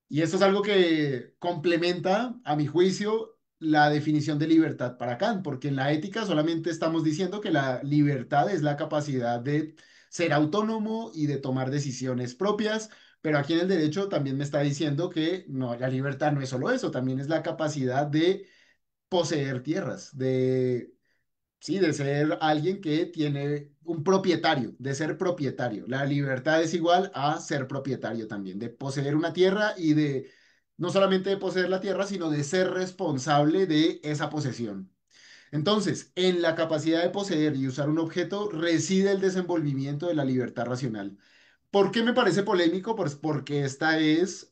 Y esto es algo que complementa, a mi juicio, la definición de libertad para Kant, porque en la ética solamente estamos diciendo que la libertad es la capacidad de ser autónomo y de tomar decisiones propias, pero aquí en el derecho también me está diciendo que no, la libertad no es solo eso, también es la capacidad de poseer tierras, sí, de ser alguien que tiene un propietario, de ser propietario. La libertad es igual a ser propietario también, de poseer una tierra y de no solamente de poseer la tierra, sino de ser responsable de esa posesión. Entonces, en la capacidad de poseer y usar un objeto reside el desenvolvimiento de la libertad racional. ¿Por qué me parece polémico? Pues porque esta es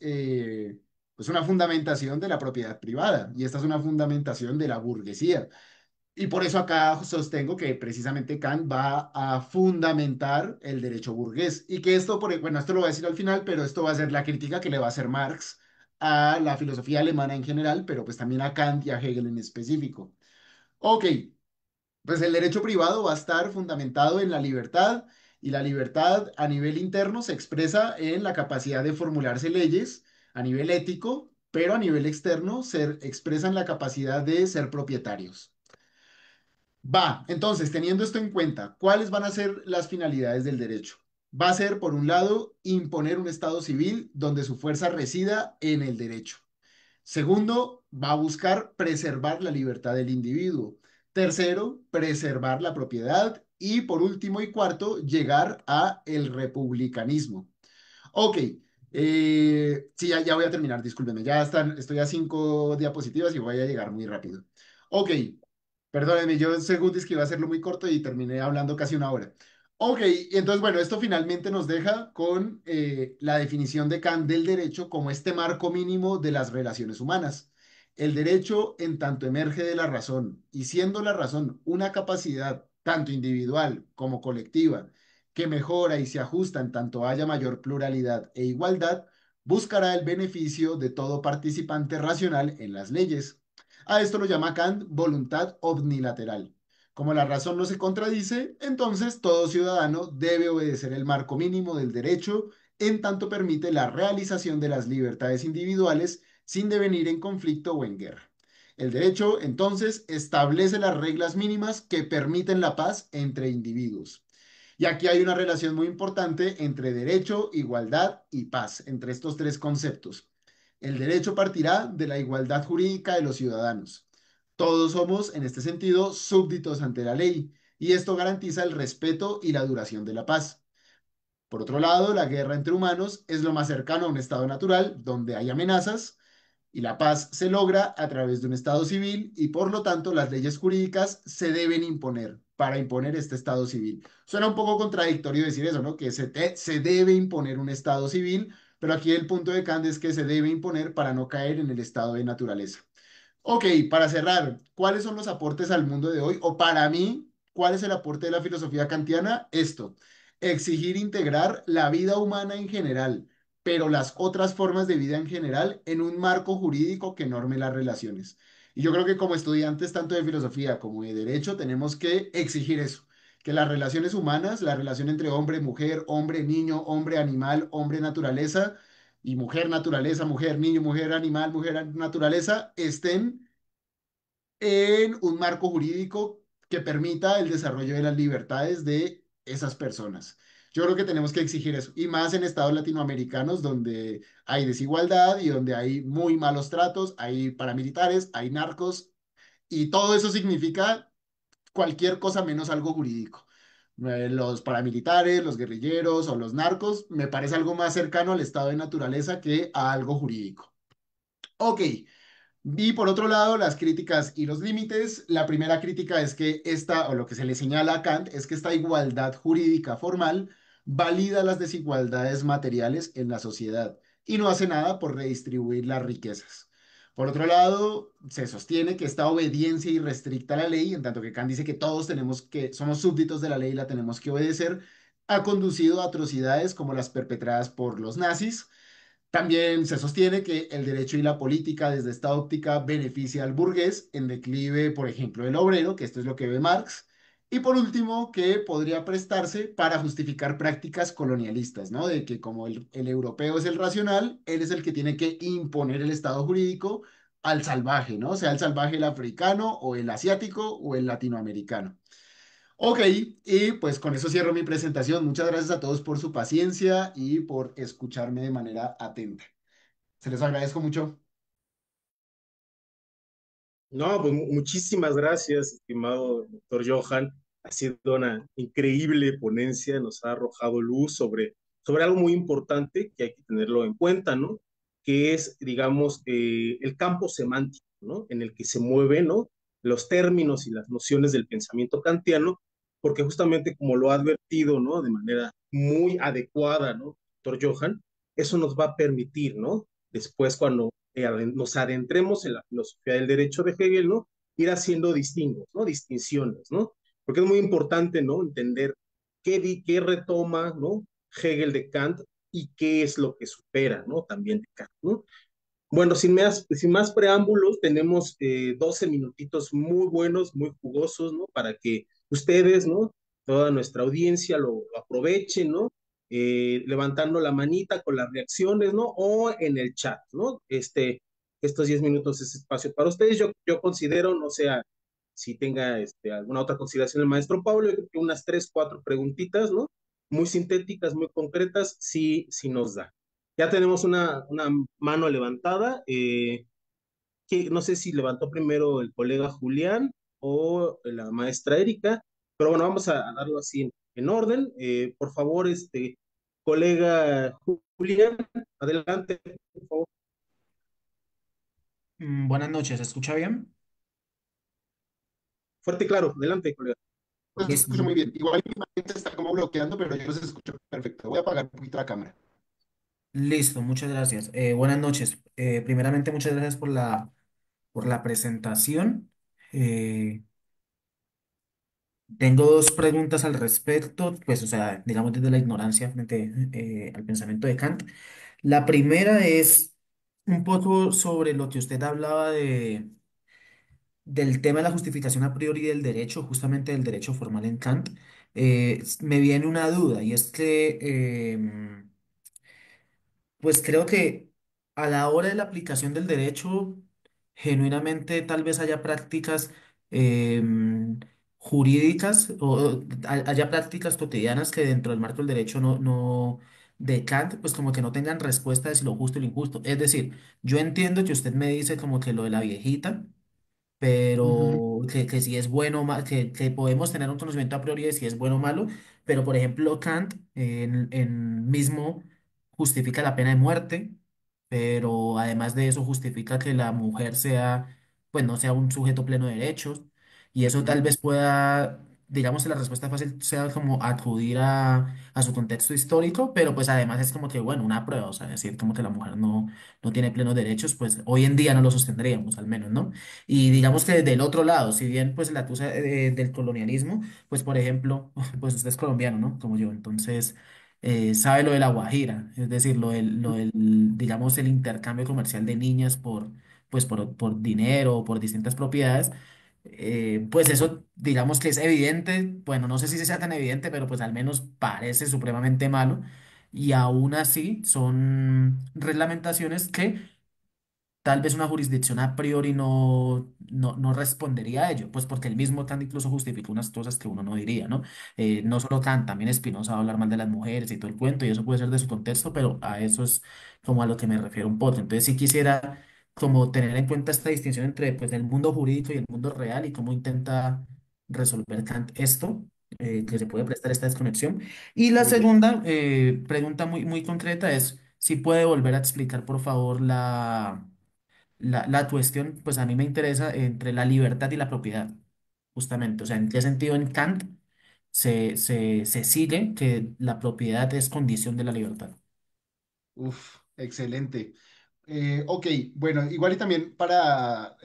pues una fundamentación de la propiedad privada y esta es una fundamentación de la burguesía. Y por eso acá sostengo que precisamente Kant va a fundamentar el derecho burgués y que esto, bueno, esto lo voy a decir al final, pero esto va a ser la crítica que le va a hacer Marx a la filosofía alemana en general, pero pues también a Kant y a Hegel en específico. Ok, pues el derecho privado va a estar fundamentado en la libertad y la libertad a nivel interno se expresa en la capacidad de formularse leyes a nivel ético, pero a nivel externo se expresa en la capacidad de ser propietarios. Va, entonces, teniendo esto en cuenta, ¿cuáles van a ser las finalidades del derecho? Va a ser, por un lado, imponer un estado civil donde su fuerza resida en el derecho. Segundo, va a buscar preservar la libertad del individuo. Tercero, preservar la propiedad. Y por último y cuarto, llegar a el republicanismo. Ok, sí, ya voy a terminar, discúlpenme, estoy a 5 diapositivas y voy a llegar muy rápido. Ok, perdónenme, yo según es que iba a hacerlo muy corto y terminé hablando casi una hora. Ok, y entonces bueno, esto finalmente nos deja con la definición de Kant del derecho como este marco mínimo de las relaciones humanas. El derecho en tanto emerge de la razón y siendo la razón una capacidad tanto individual como colectiva que mejora y se ajusta en tanto haya mayor pluralidad e igualdad, buscará el beneficio de todo participante racional en las leyes. A esto lo llama Kant voluntad omnilateral. Como la razón no se contradice, entonces todo ciudadano debe obedecer el marco mínimo del derecho en tanto permite la realización de las libertades individuales sin devenir en conflicto o en guerra. El derecho, entonces, establece las reglas mínimas que permiten la paz entre individuos. Y aquí hay una relación muy importante entre derecho, igualdad y paz, entre estos tres conceptos. El derecho partirá de la igualdad jurídica de los ciudadanos. Todos somos, en este sentido, súbditos ante la ley, y esto garantiza el respeto y la duración de la paz. Por otro lado, la guerra entre humanos es lo más cercano a un estado natural donde hay amenazas y la paz se logra a través de un estado civil y por lo tanto las leyes jurídicas se deben imponer para imponer este estado civil. Suena un poco contradictorio decir eso, ¿no? Que se debe imponer un estado civil, pero aquí el punto de Kant es que se debe imponer para no caer en el estado de naturaleza. Ok, para cerrar, ¿cuáles son los aportes al mundo de hoy? O para mí, ¿cuál es el aporte de la filosofía kantiana? Esto, exigir integrar la vida humana en general, pero las otras formas de vida en general en un marco jurídico que norme las relaciones. Y yo creo que como estudiantes tanto de filosofía como de derecho tenemos que exigir eso, que las relaciones humanas, la relación entre hombre, mujer, hombre, niño, hombre, animal, hombre, naturaleza, y mujer naturaleza, mujer niño, mujer animal, mujer naturaleza, estén en un marco jurídico que permita el desarrollo de las libertades de esas personas. Yo creo que tenemos que exigir eso, y más en estados latinoamericanos donde hay desigualdad y donde hay muy malos tratos, hay paramilitares, hay narcos, y todo eso significa cualquier cosa menos algo jurídico. Los paramilitares, los guerrilleros o los narcos me parece algo más cercano al estado de naturaleza que a algo jurídico. Ok, y por otro lado, las críticas y los límites. La primera crítica es que esta, o lo que se le señala a Kant, es que esta igualdad jurídica formal valida las desigualdades materiales en la sociedad y no hace nada por redistribuir las riquezas. Por otro lado, se sostiene que esta obediencia irrestricta a la ley, en tanto que Kant dice que todos somos súbditos de la ley y la tenemos que obedecer, ha conducido a atrocidades como las perpetradas por los nazis. También se sostiene que el derecho y la política desde esta óptica beneficia al burgués en declive, por ejemplo, el obrero, que esto es lo que ve Marx. Y por último, que podría prestarse para justificar prácticas colonialistas, ¿no? De que como el europeo es el racional, él es el que tiene que imponer el estado jurídico al salvaje, ¿no? Sea el salvaje el africano o el asiático o el latinoamericano. Ok, y pues con eso cierro mi presentación. Muchas gracias a todos por su paciencia y por escucharme de manera atenta. Se les agradezco mucho. No, pues muchísimas gracias, estimado doctor Johan. Ha sido una increíble ponencia, nos ha arrojado luz sobre algo muy importante que hay que tenerlo en cuenta, ¿no? Que es, digamos, el campo semántico, ¿no? En el que se mueven, ¿no? Los términos y las nociones del pensamiento kantiano, porque justamente como lo ha advertido, ¿no? De manera muy adecuada, ¿no? Doctor Johan, eso nos va a permitir, ¿no? Después, cuando nos adentremos en la filosofía del derecho de Hegel, ¿no? Ir haciendo distingos, ¿no? Distinciones, ¿no? Porque es muy importante, ¿no? Entender qué retoma, ¿no? Hegel de Kant y qué es lo que supera, ¿no? También de Kant, ¿no? Bueno, sin más preámbulos, tenemos 12 minutitos muy buenos, muy jugosos, ¿no? Para que ustedes, ¿no? Toda nuestra audiencia lo aprovechen, ¿no? Levantando la manita con las reacciones, ¿no? O en el chat, ¿no? Estos 10 minutos es espacio para ustedes. Yo considero, no sé, si tenga alguna otra consideración el maestro Pablo. Yo creo que unas tres, cuatro preguntitas, ¿no? Muy sintéticas, muy concretas, sí, sí nos da. Ya tenemos una mano levantada. Que no sé si levantó primero el colega Julián o la maestra Erika, pero bueno, vamos a darlo así en orden. Por favor, colega Julián, adelante, por favor. Buenas noches, ¿se escucha bien? Fuerte y claro, adelante, colega. Los Listo, escucho muy bien. Igual mi imagen se está como bloqueando, pero yo los escucho perfecto. Voy a apagar un poquito la cámara. listo, muchas gracias. Buenas noches. Primeramente, muchas gracias por la presentación. Eh, Tengo dos preguntas al respecto, pues, o sea, digamos desde la ignorancia frente al pensamiento de Kant. La primera es un poco sobre lo que usted hablaba del tema de la justificación a priori del derecho, justamente del derecho formal en Kant. Me viene una duda y es que pues creo que a la hora de la aplicación del derecho, genuinamente tal vez haya prácticas jurídicas o haya prácticas cotidianas que dentro del marco del derecho no de Kant, pues como que no tengan respuesta de si lo justo y lo injusto. Es decir, yo entiendo que usted me dice como que lo de la viejita, Ujú, pero que si es bueno o malo, que podemos tener un conocimiento a priori de si es bueno o malo, pero por ejemplo Kant mismo justifica la pena de muerte, pero además de eso justifica que la mujer sea, pues no sea un sujeto pleno de derechos, y eso tal ujú. vez pueda, digamos que la respuesta fácil sea como acudir a su contexto histórico, pero pues además es como que, bueno, una prueba, o sea, decir como que la mujer no tiene plenos derechos, pues hoy en día no lo sostendríamos al menos, ¿no? Y digamos que del otro lado, si bien pues la acusa del colonialismo, pues por ejemplo, pues usted es colombiano, ¿no? Como yo, entonces sabe lo de la Guajira, es decir, digamos, el intercambio comercial de niñas por dinero o por distintas propiedades. Pues eso, digamos que es evidente, bueno, no sé si sea tan evidente, pero pues al menos parece supremamente malo. Y aún así son reglamentaciones que tal vez una jurisdicción a priori no respondería a ello, pues porque el mismo Kant incluso justifica unas cosas que uno no diría, ¿no? No solo Kant, también Spinoza va a hablar mal de las mujeres y todo el cuento, y eso puede ser de su contexto, pero a eso es como a lo que me refiero un poco. Entonces sí quisiera como tener en cuenta esta distinción entre pues el mundo jurídico y el mundo real y cómo intenta resolver Kant esto. Que se puede prestar esta desconexión. Y la Muy bien. segunda pregunta muy concreta es si puede volver a explicar, por favor, la cuestión, pues a mí me interesa entre la libertad y la propiedad, justamente. O sea, ¿en qué sentido en Kant se sigue que la propiedad es condición de la libertad? Uf, excelente. Ok, bueno, igual y también para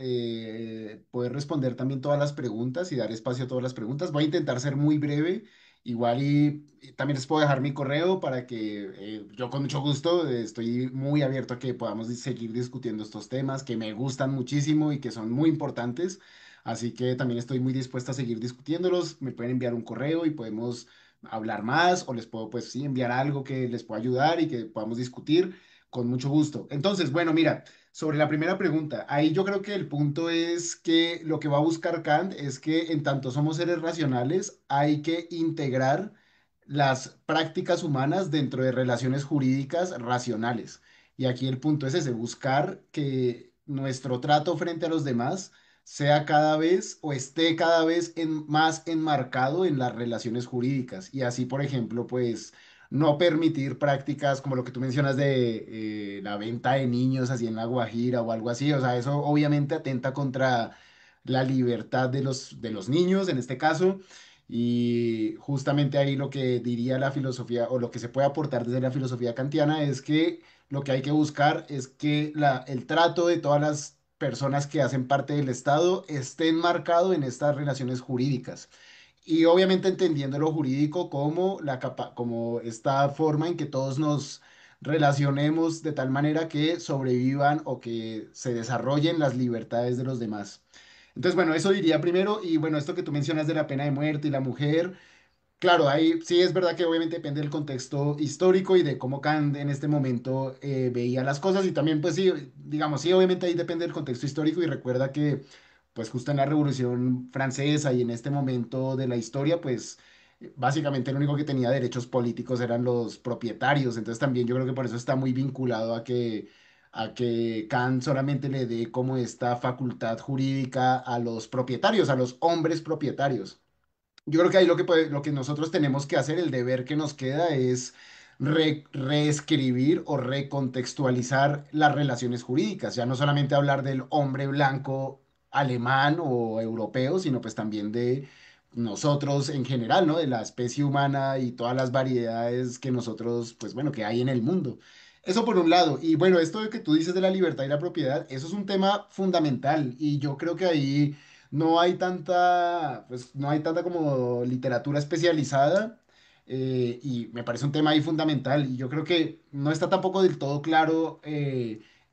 poder responder también todas las preguntas y dar espacio a todas las preguntas, voy a intentar ser muy breve. Igual y también les puedo dejar mi correo para que yo con mucho gusto estoy muy abierto a que podamos seguir discutiendo estos temas que me gustan muchísimo y que son muy importantes. Así que también estoy muy dispuesto a seguir discutiéndolos. Me pueden enviar un correo y podemos hablar más o les puedo pues sí enviar algo que les pueda ayudar y que podamos discutir. Con mucho gusto. Entonces, bueno, mira, sobre la primera pregunta, ahí yo creo que el punto es que lo que va a buscar Kant es que en tanto somos seres racionales, hay que integrar las prácticas humanas dentro de relaciones jurídicas racionales. Y aquí el punto es ese, buscar que nuestro trato frente a los demás sea cada vez o esté cada vez más enmarcado en las relaciones jurídicas. Y así, por ejemplo, pues no permitir prácticas como lo que tú mencionas de la venta de niños así en La Guajira o algo así. O sea, eso obviamente atenta contra la libertad de los niños en este caso. Y justamente ahí lo que diría la filosofía o lo que se puede aportar desde la filosofía kantiana es que lo que hay que buscar es que el trato de todas las personas que hacen parte del Estado esté enmarcado en estas relaciones jurídicas. Y obviamente entendiendo lo jurídico como, como esta forma en que todos nos relacionemos de tal manera que sobrevivan o que se desarrollen las libertades de los demás. Entonces, bueno, eso diría primero. Y bueno, esto que tú mencionas de la pena de muerte y la mujer, claro, ahí sí es verdad que obviamente depende del contexto histórico y de cómo Kant en este momento veía las cosas. Y también, pues sí, digamos, sí, obviamente ahí depende del contexto histórico y recuerda que pues justo en la Revolución Francesa y en este momento de la historia, pues básicamente el único que tenía derechos políticos eran los propietarios. Entonces también yo creo que por eso está muy vinculado a que Kant solamente le dé como esta facultad jurídica a los propietarios, a los hombres propietarios. Yo creo que ahí lo que nosotros tenemos que hacer, el deber que nos queda es reescribir o recontextualizar las relaciones jurídicas, ya no solamente hablar del hombre blanco alemán o europeo, sino pues también de nosotros en general, ¿no? De la especie humana y todas las variedades que nosotros, pues bueno, que hay en el mundo. Eso por un lado. Y bueno, esto de que tú dices de la libertad y la propiedad, eso es un tema fundamental y yo creo que ahí no hay tanta, pues no hay tanta como literatura especializada, y me parece un tema ahí fundamental y yo creo que no está tampoco del todo claro,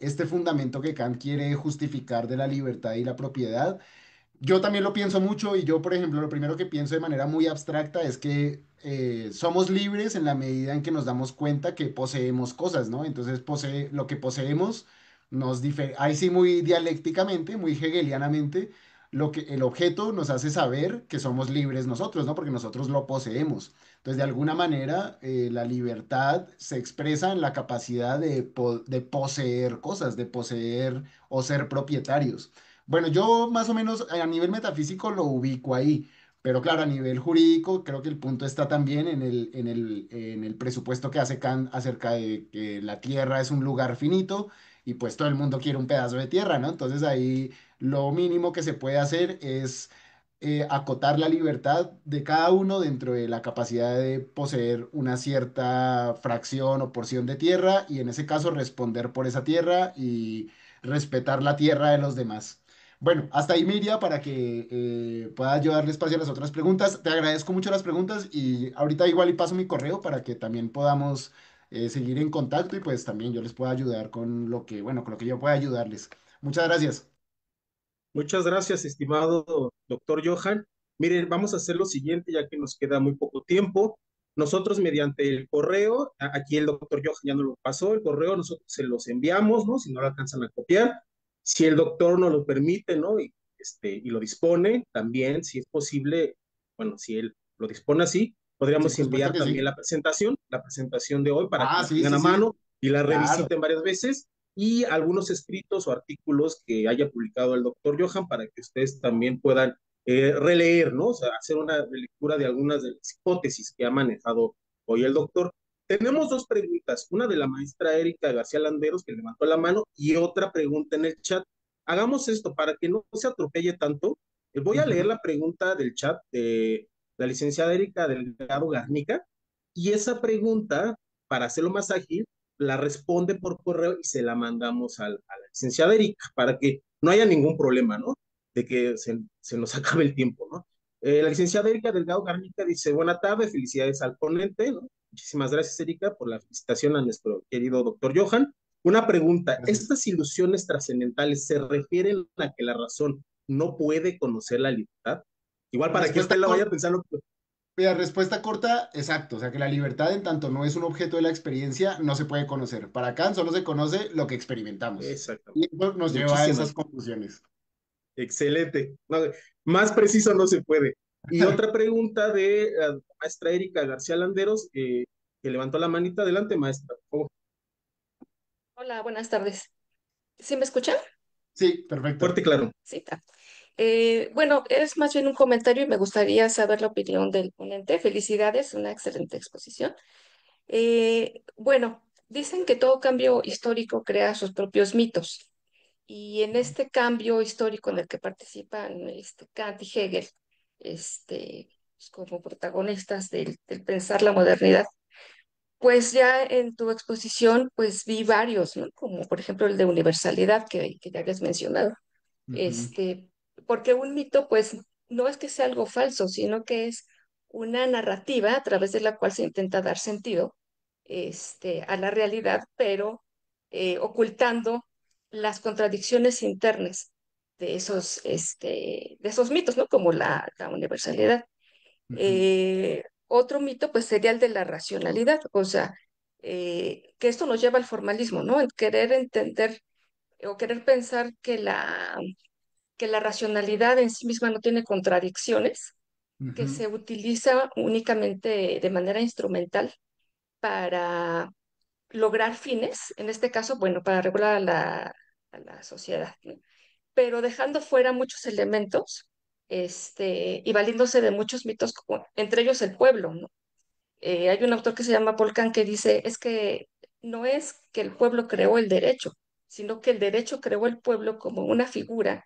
este fundamento que Kant quiere justificar de la libertad y la propiedad. Yo también lo pienso mucho y yo, por ejemplo, lo primero que pienso de manera muy abstracta es que somos libres en la medida en que nos damos cuenta que poseemos cosas, ¿no? Entonces, lo que poseemos ahí sí muy dialécticamente, muy hegelianamente, el objeto nos hace saber que somos libres nosotros, ¿no? Porque nosotros lo poseemos. Entonces, de alguna manera, la libertad se expresa en la capacidad de poseer cosas, de poseer o ser propietarios. Bueno, yo más o menos a nivel metafísico lo ubico ahí, pero claro, a nivel jurídico creo que el punto está también en el presupuesto que hace Kant acerca de que la Tierra es un lugar finito y pues todo el mundo quiere un pedazo de tierra, ¿no? Entonces ahí lo mínimo que se puede hacer es acotar la libertad de cada uno dentro de la capacidad de poseer una cierta fracción o porción de tierra y en ese caso responder por esa tierra y respetar la tierra de los demás. Bueno, hasta ahí me iría para que pueda yo darle espacio a las otras preguntas. Te agradezco mucho las preguntas y ahorita igual y paso mi correo para que también podamos seguir en contacto y pues también yo les pueda ayudar con lo que, bueno, con lo que yo pueda ayudarles. Muchas gracias. Muchas gracias, estimado doctor Johan. Miren, vamos a hacer lo siguiente, ya que nos queda muy poco tiempo. Nosotros mediante el correo, aquí el doctor Johan ya nos lo pasó, el correo nosotros se los enviamos, ¿no? Si no lo alcanzan a copiar. Si el doctor nos lo permite, ¿no? Y lo dispone, también, si es posible, bueno, si él lo dispone así, Sí, podríamos por supuesto enviar que también sí. la presentación de hoy para que Ah, la sí, tengan sí, a sí. mano y la Claro. revisiten varias veces y algunos escritos o artículos que haya publicado el doctor Johan para que ustedes también puedan releer, ¿no? O sea, hacer una lectura de algunas de las hipótesis que ha manejado hoy el doctor. Tenemos dos preguntas, una de la maestra Erika García Landeros, que levantó la mano, y otra pregunta en el chat. Hagamos esto para que no se atropelle tanto. Voy a leer Ujú. la pregunta del chat de la licenciada Erika Delgado Garnica, y esa pregunta, para hacerlo más ágil, la responde por correo y se la mandamos a la licenciada Erika para que no haya ningún problema, ¿no? De que se nos acabe el tiempo, ¿no? La licenciada Erika Delgado Garnica dice, buena tarde, felicidades al ponente, ¿no? Muchísimas gracias, Erika, por la felicitación a nuestro querido doctor Johan. Una pregunta, Gracias. ¿estas ilusiones trascendentales se refieren a que la razón no puede conocer la libertad? Igual para que Respuesta usted la vaya corta. pensando. Mira, respuesta corta, exacto. O sea que la libertad, en tanto no es un objeto de la experiencia, no se puede conocer. Para Kant solo se conoce lo que experimentamos. Exactamente. Y eso nos lleva a Muchísimas esas conclusiones. excelente. No, más preciso no se puede. Y otra pregunta de la maestra Erika García Landeros, que levantó la manita. Adelante, maestra, por favor. Hola, buenas tardes. ¿Sí me escuchan? Sí, perfecto. Fuerte y claro. Sí. Bueno, es más bien un comentario y me gustaría saber la opinión del ponente. Felicidades, una excelente exposición. Bueno, dicen que todo cambio histórico crea sus propios mitos y en este cambio histórico en el que participan Kant y Hegel, pues, como protagonistas del pensar la modernidad. Pues ya en tu exposición, pues vi varios, ¿no? Como por ejemplo el de universalidad que ya habías mencionado. Ujú, Este, porque un mito, pues, no es que sea algo falso, sino que es una narrativa a través de la cual se intenta dar sentido, a la realidad, pero ocultando las contradicciones internas de esos mitos, ¿no? Como la universalidad. ujú. Otro mito, pues, sería el de la racionalidad, o sea, que esto nos lleva al formalismo, ¿no? El querer entender o querer pensar que que la racionalidad en sí misma no tiene contradicciones, que Ujú, se utiliza únicamente de manera instrumental para lograr fines, en este caso, bueno, para regular a la sociedad, ¿no? Pero dejando fuera muchos elementos, y valiéndose de muchos mitos, entre ellos el pueblo, ¿no? Hay un autor que se llama Volcán que dice, es que no es que el pueblo creó el derecho, sino que el derecho creó el pueblo como una figura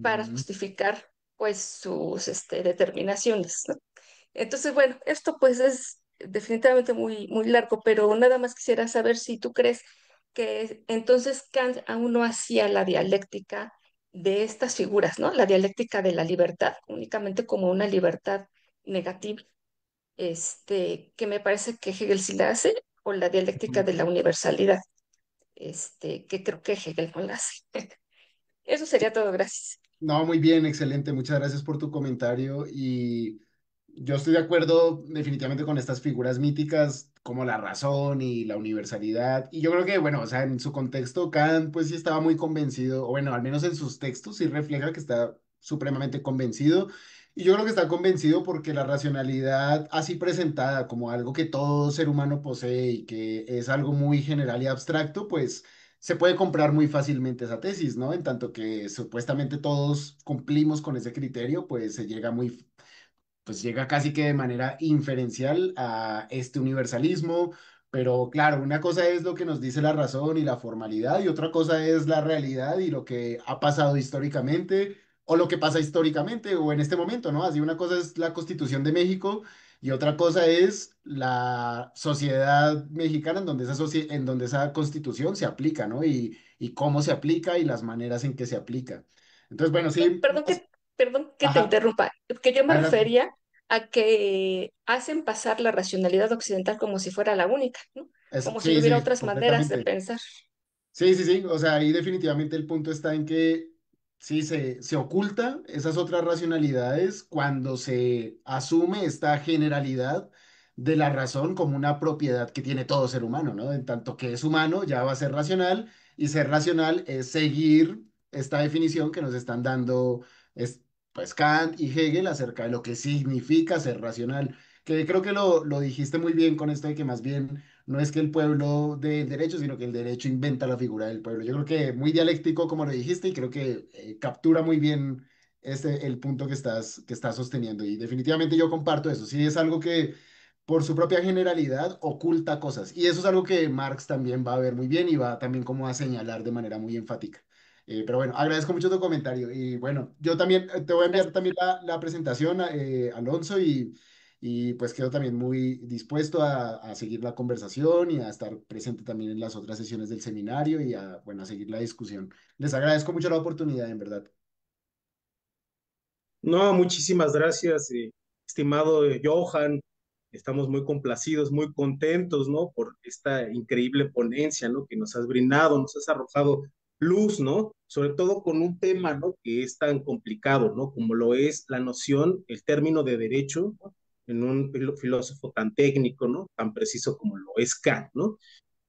para ujú. justificar pues sus determinaciones, ¿no? Entonces, bueno, esto pues es definitivamente muy, muy largo, pero nada más quisiera saber si tú crees que entonces Kant aún no hacía la dialéctica de estas figuras, ¿no? La dialéctica de la libertad, únicamente como una libertad negativa, que me parece que Hegel sí la hace, o la dialéctica de la universalidad, que creo que Hegel no la hace. Eso sería todo, gracias. No, muy bien, excelente. Muchas gracias por tu comentario. Y yo estoy de acuerdo definitivamente con estas figuras míticas como la razón y la universalidad. Y yo creo que, bueno, o sea, en su contexto, Kant pues sí estaba muy convencido, o bueno, al menos en sus textos sí refleja que está supremamente convencido. Y yo creo que está convencido porque la racionalidad así presentada como algo que todo ser humano posee y que es algo muy general y abstracto, pues se puede comprar muy fácilmente esa tesis, ¿no? En tanto que supuestamente todos cumplimos con ese criterio, pues se llega muy, pues llega casi que de manera inferencial a este universalismo, pero claro, una cosa es lo que nos dice la razón y la formalidad y otra cosa es la realidad y lo que ha pasado históricamente o lo que pasa históricamente o en este momento, ¿no? Así una cosa es la Constitución de México y otra cosa es la sociedad mexicana en donde en donde esa Constitución se aplica, ¿no? Y cómo se aplica y las maneras en que se aplica. Entonces, bueno, No, sí, perdón que te ajá, interrumpa, que yo me adelante. refería a que hacen pasar la racionalidad occidental como si fuera la única, ¿no? Eso, Como si no sí, hubiera sí, otras maneras de completamente. pensar. Sí, sí, sí. O sea, ahí definitivamente el punto está en que sí se oculta esas otras racionalidades cuando se asume esta generalidad de la razón como una propiedad que tiene todo ser humano, ¿no? En tanto que es humano, ya va a ser racional, y ser racional es seguir esta definición que nos están dando pues Kant y Hegel acerca de lo que significa ser racional. Que creo que lo dijiste muy bien con esto de que más bien no es que el pueblo dé el derecho, sino que el derecho inventa la figura del pueblo. Yo creo que muy dialéctico, como lo dijiste, y creo que captura muy bien el punto que estás sosteniendo. Y definitivamente yo comparto eso. Sí, es algo que por su propia generalidad oculta cosas. Y eso es algo que Marx también va a ver muy bien y va también como a señalar de manera muy enfática. Pero bueno, agradezco mucho tu comentario. Y bueno, yo también te voy a enviar Gracias. también la presentación, Alonso, y pues quedo también muy dispuesto a seguir la conversación y a estar presente también en las otras sesiones del seminario y a, bueno, a seguir la discusión. Les agradezco mucho la oportunidad, en verdad. No, muchísimas gracias, estimado Johan. Estamos muy complacidos, muy contentos, ¿no? Por esta increíble ponencia, ¿no? Que nos has brindado, nos has arrojado luz, ¿no? Sobre todo con un tema, ¿no? Que es tan complicado, ¿no? Como lo es la noción, el término de derecho, ¿no? En un filósofo tan técnico, ¿no? Tan preciso como lo es Kant, ¿no?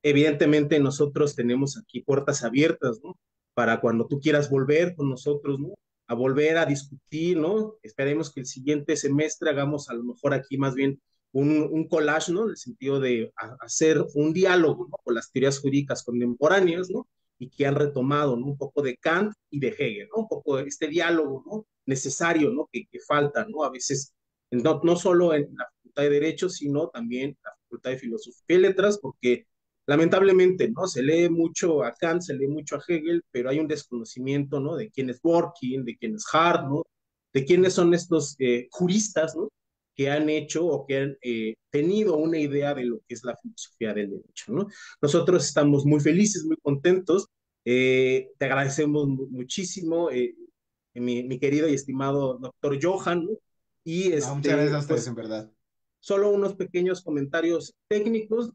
Evidentemente nosotros tenemos aquí puertas abiertas, ¿no? Para cuando tú quieras volver con nosotros, ¿no? A volver a discutir, ¿no? Esperemos que el siguiente semestre hagamos a lo mejor aquí más bien un collage, ¿no? En el sentido de hacer un diálogo, ¿no? Con las teorías jurídicas contemporáneas, ¿no? Y que han retomado, ¿no? Un poco de Kant y de Hegel, ¿no? Un poco de este diálogo, ¿no? Necesario, ¿no? Que falta, ¿no? A veces, no solo en la Facultad de Derecho, sino también en la Facultad de Filosofía y Letras, porque lamentablemente, ¿no? Se lee mucho a Kant, se lee mucho a Hegel, pero hay un desconocimiento, ¿no? De quién es Dworkin, de quién es Hart, ¿no? De quiénes son estos juristas, ¿no? Que han hecho o que han tenido una idea de lo que es la filosofía del derecho, ¿no? Nosotros estamos muy felices, muy contentos. Te agradecemos muchísimo, mi querido y estimado doctor Johan, ¿no? Y No, muchas gracias a ustedes, en verdad. solo unos pequeños comentarios técnicos.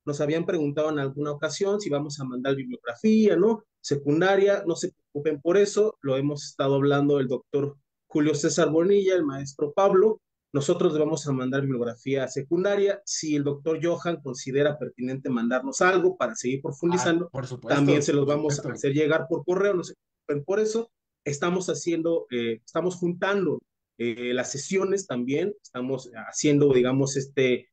Nos habían preguntado en alguna ocasión si vamos a mandar bibliografía, ¿no? Secundaria, no se preocupen por eso, lo hemos estado hablando el doctor Julio César Bonilla, el maestro Pablo. Nosotros le vamos a mandar bibliografía secundaria. Si el doctor Johan considera pertinente mandarnos algo para seguir Ah, profundizando, por también supuesto, se los por vamos a supuesto. hacer llegar por correo, no se preocupen por eso. estamos juntando las sesiones también, estamos haciendo, digamos, este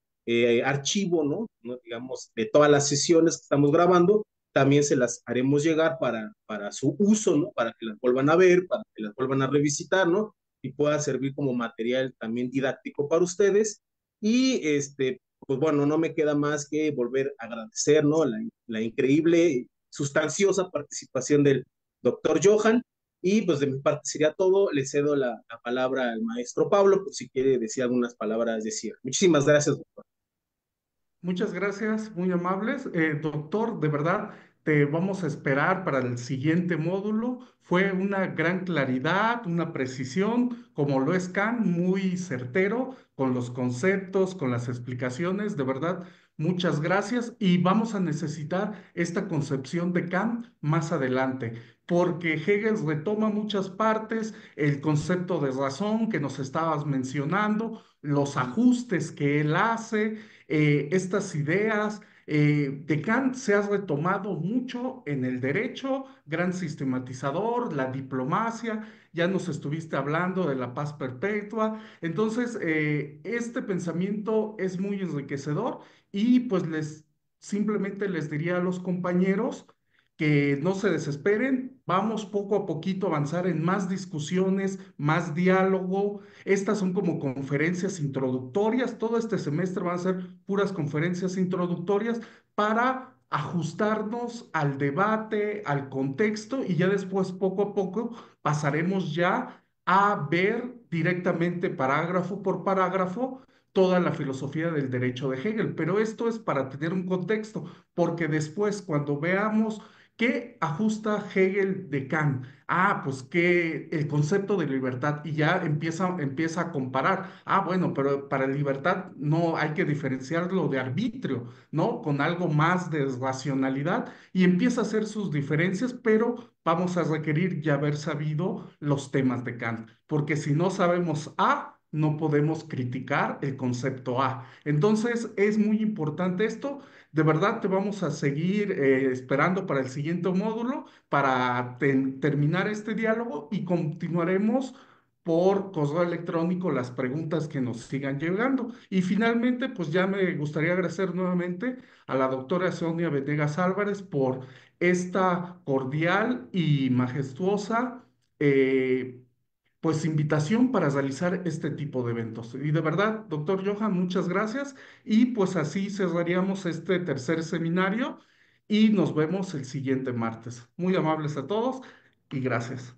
archivo, ¿no? Digamos, de todas las sesiones que estamos grabando, también se las haremos llegar para su uso, ¿no? Para que las vuelvan a ver, para que las vuelvan a revisitar, ¿no? Y pueda servir como material también didáctico para ustedes. Y pues bueno, no me queda más que volver a agradecer, ¿no? La increíble, sustanciosa participación del doctor Johan. Y pues de mi parte sería todo. Le cedo la palabra al maestro Pablo por si quiere decir algunas palabras de cierre. Muchísimas gracias, doctor. Muchas gracias, muy amables. Doctor, de verdad, te vamos a esperar para el siguiente módulo. Fue una gran claridad, una precisión, como lo es Kant, muy certero con los conceptos, con las explicaciones. De verdad, muchas gracias. Y vamos a necesitar esta concepción de Kant más adelante, porque Hegel retoma muchas partes, el concepto de razón que nos estabas mencionando, los ajustes que él hace, estas ideas. De Kant se ha retomado mucho en el derecho, gran sistematizador, la diplomacia, ya nos estuviste hablando de la paz perpetua. Entonces, este pensamiento es muy enriquecedor y pues simplemente les diría a los compañeros que no se desesperen, vamos poco a poquito a avanzar en más discusiones, más diálogo. Estas son como conferencias introductorias. Todo este semestre van a ser puras conferencias introductorias para ajustarnos al debate, al contexto y ya después poco a poco pasaremos ya a ver directamente parágrafo por parágrafo toda la filosofía del derecho de Hegel. Pero esto es para tener un contexto, porque después cuando veamos ¿qué ajusta Hegel de Kant? Ah, pues que el concepto de libertad y ya empieza a comparar. Ah, bueno, pero para libertad no hay que diferenciarlo de arbitrio, ¿no? Con algo más de racionalidad y empieza a hacer sus diferencias, pero vamos a requerir ya haber sabido los temas de Kant, porque si no sabemos A, no podemos criticar el concepto A. Entonces, es muy importante esto. De verdad, te vamos a seguir esperando para el siguiente módulo para terminar este diálogo y continuaremos por correo electrónico las preguntas que nos sigan llegando. Y finalmente, pues ya me gustaría agradecer nuevamente a la doctora Sonia Venegas Álvarez por esta cordial y majestuosa pues invitación para realizar este tipo de eventos. Y de verdad, doctor Johan, muchas gracias. Y pues así cerraríamos este tercer seminario y nos vemos el siguiente martes. Muy amables a todos y gracias.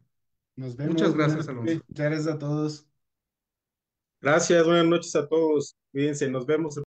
Nos Muchas vemos, buenas gracias, noches. Alonso. Muchas gracias a todos. Gracias, buenas noches a todos. Cuídense, nos vemos.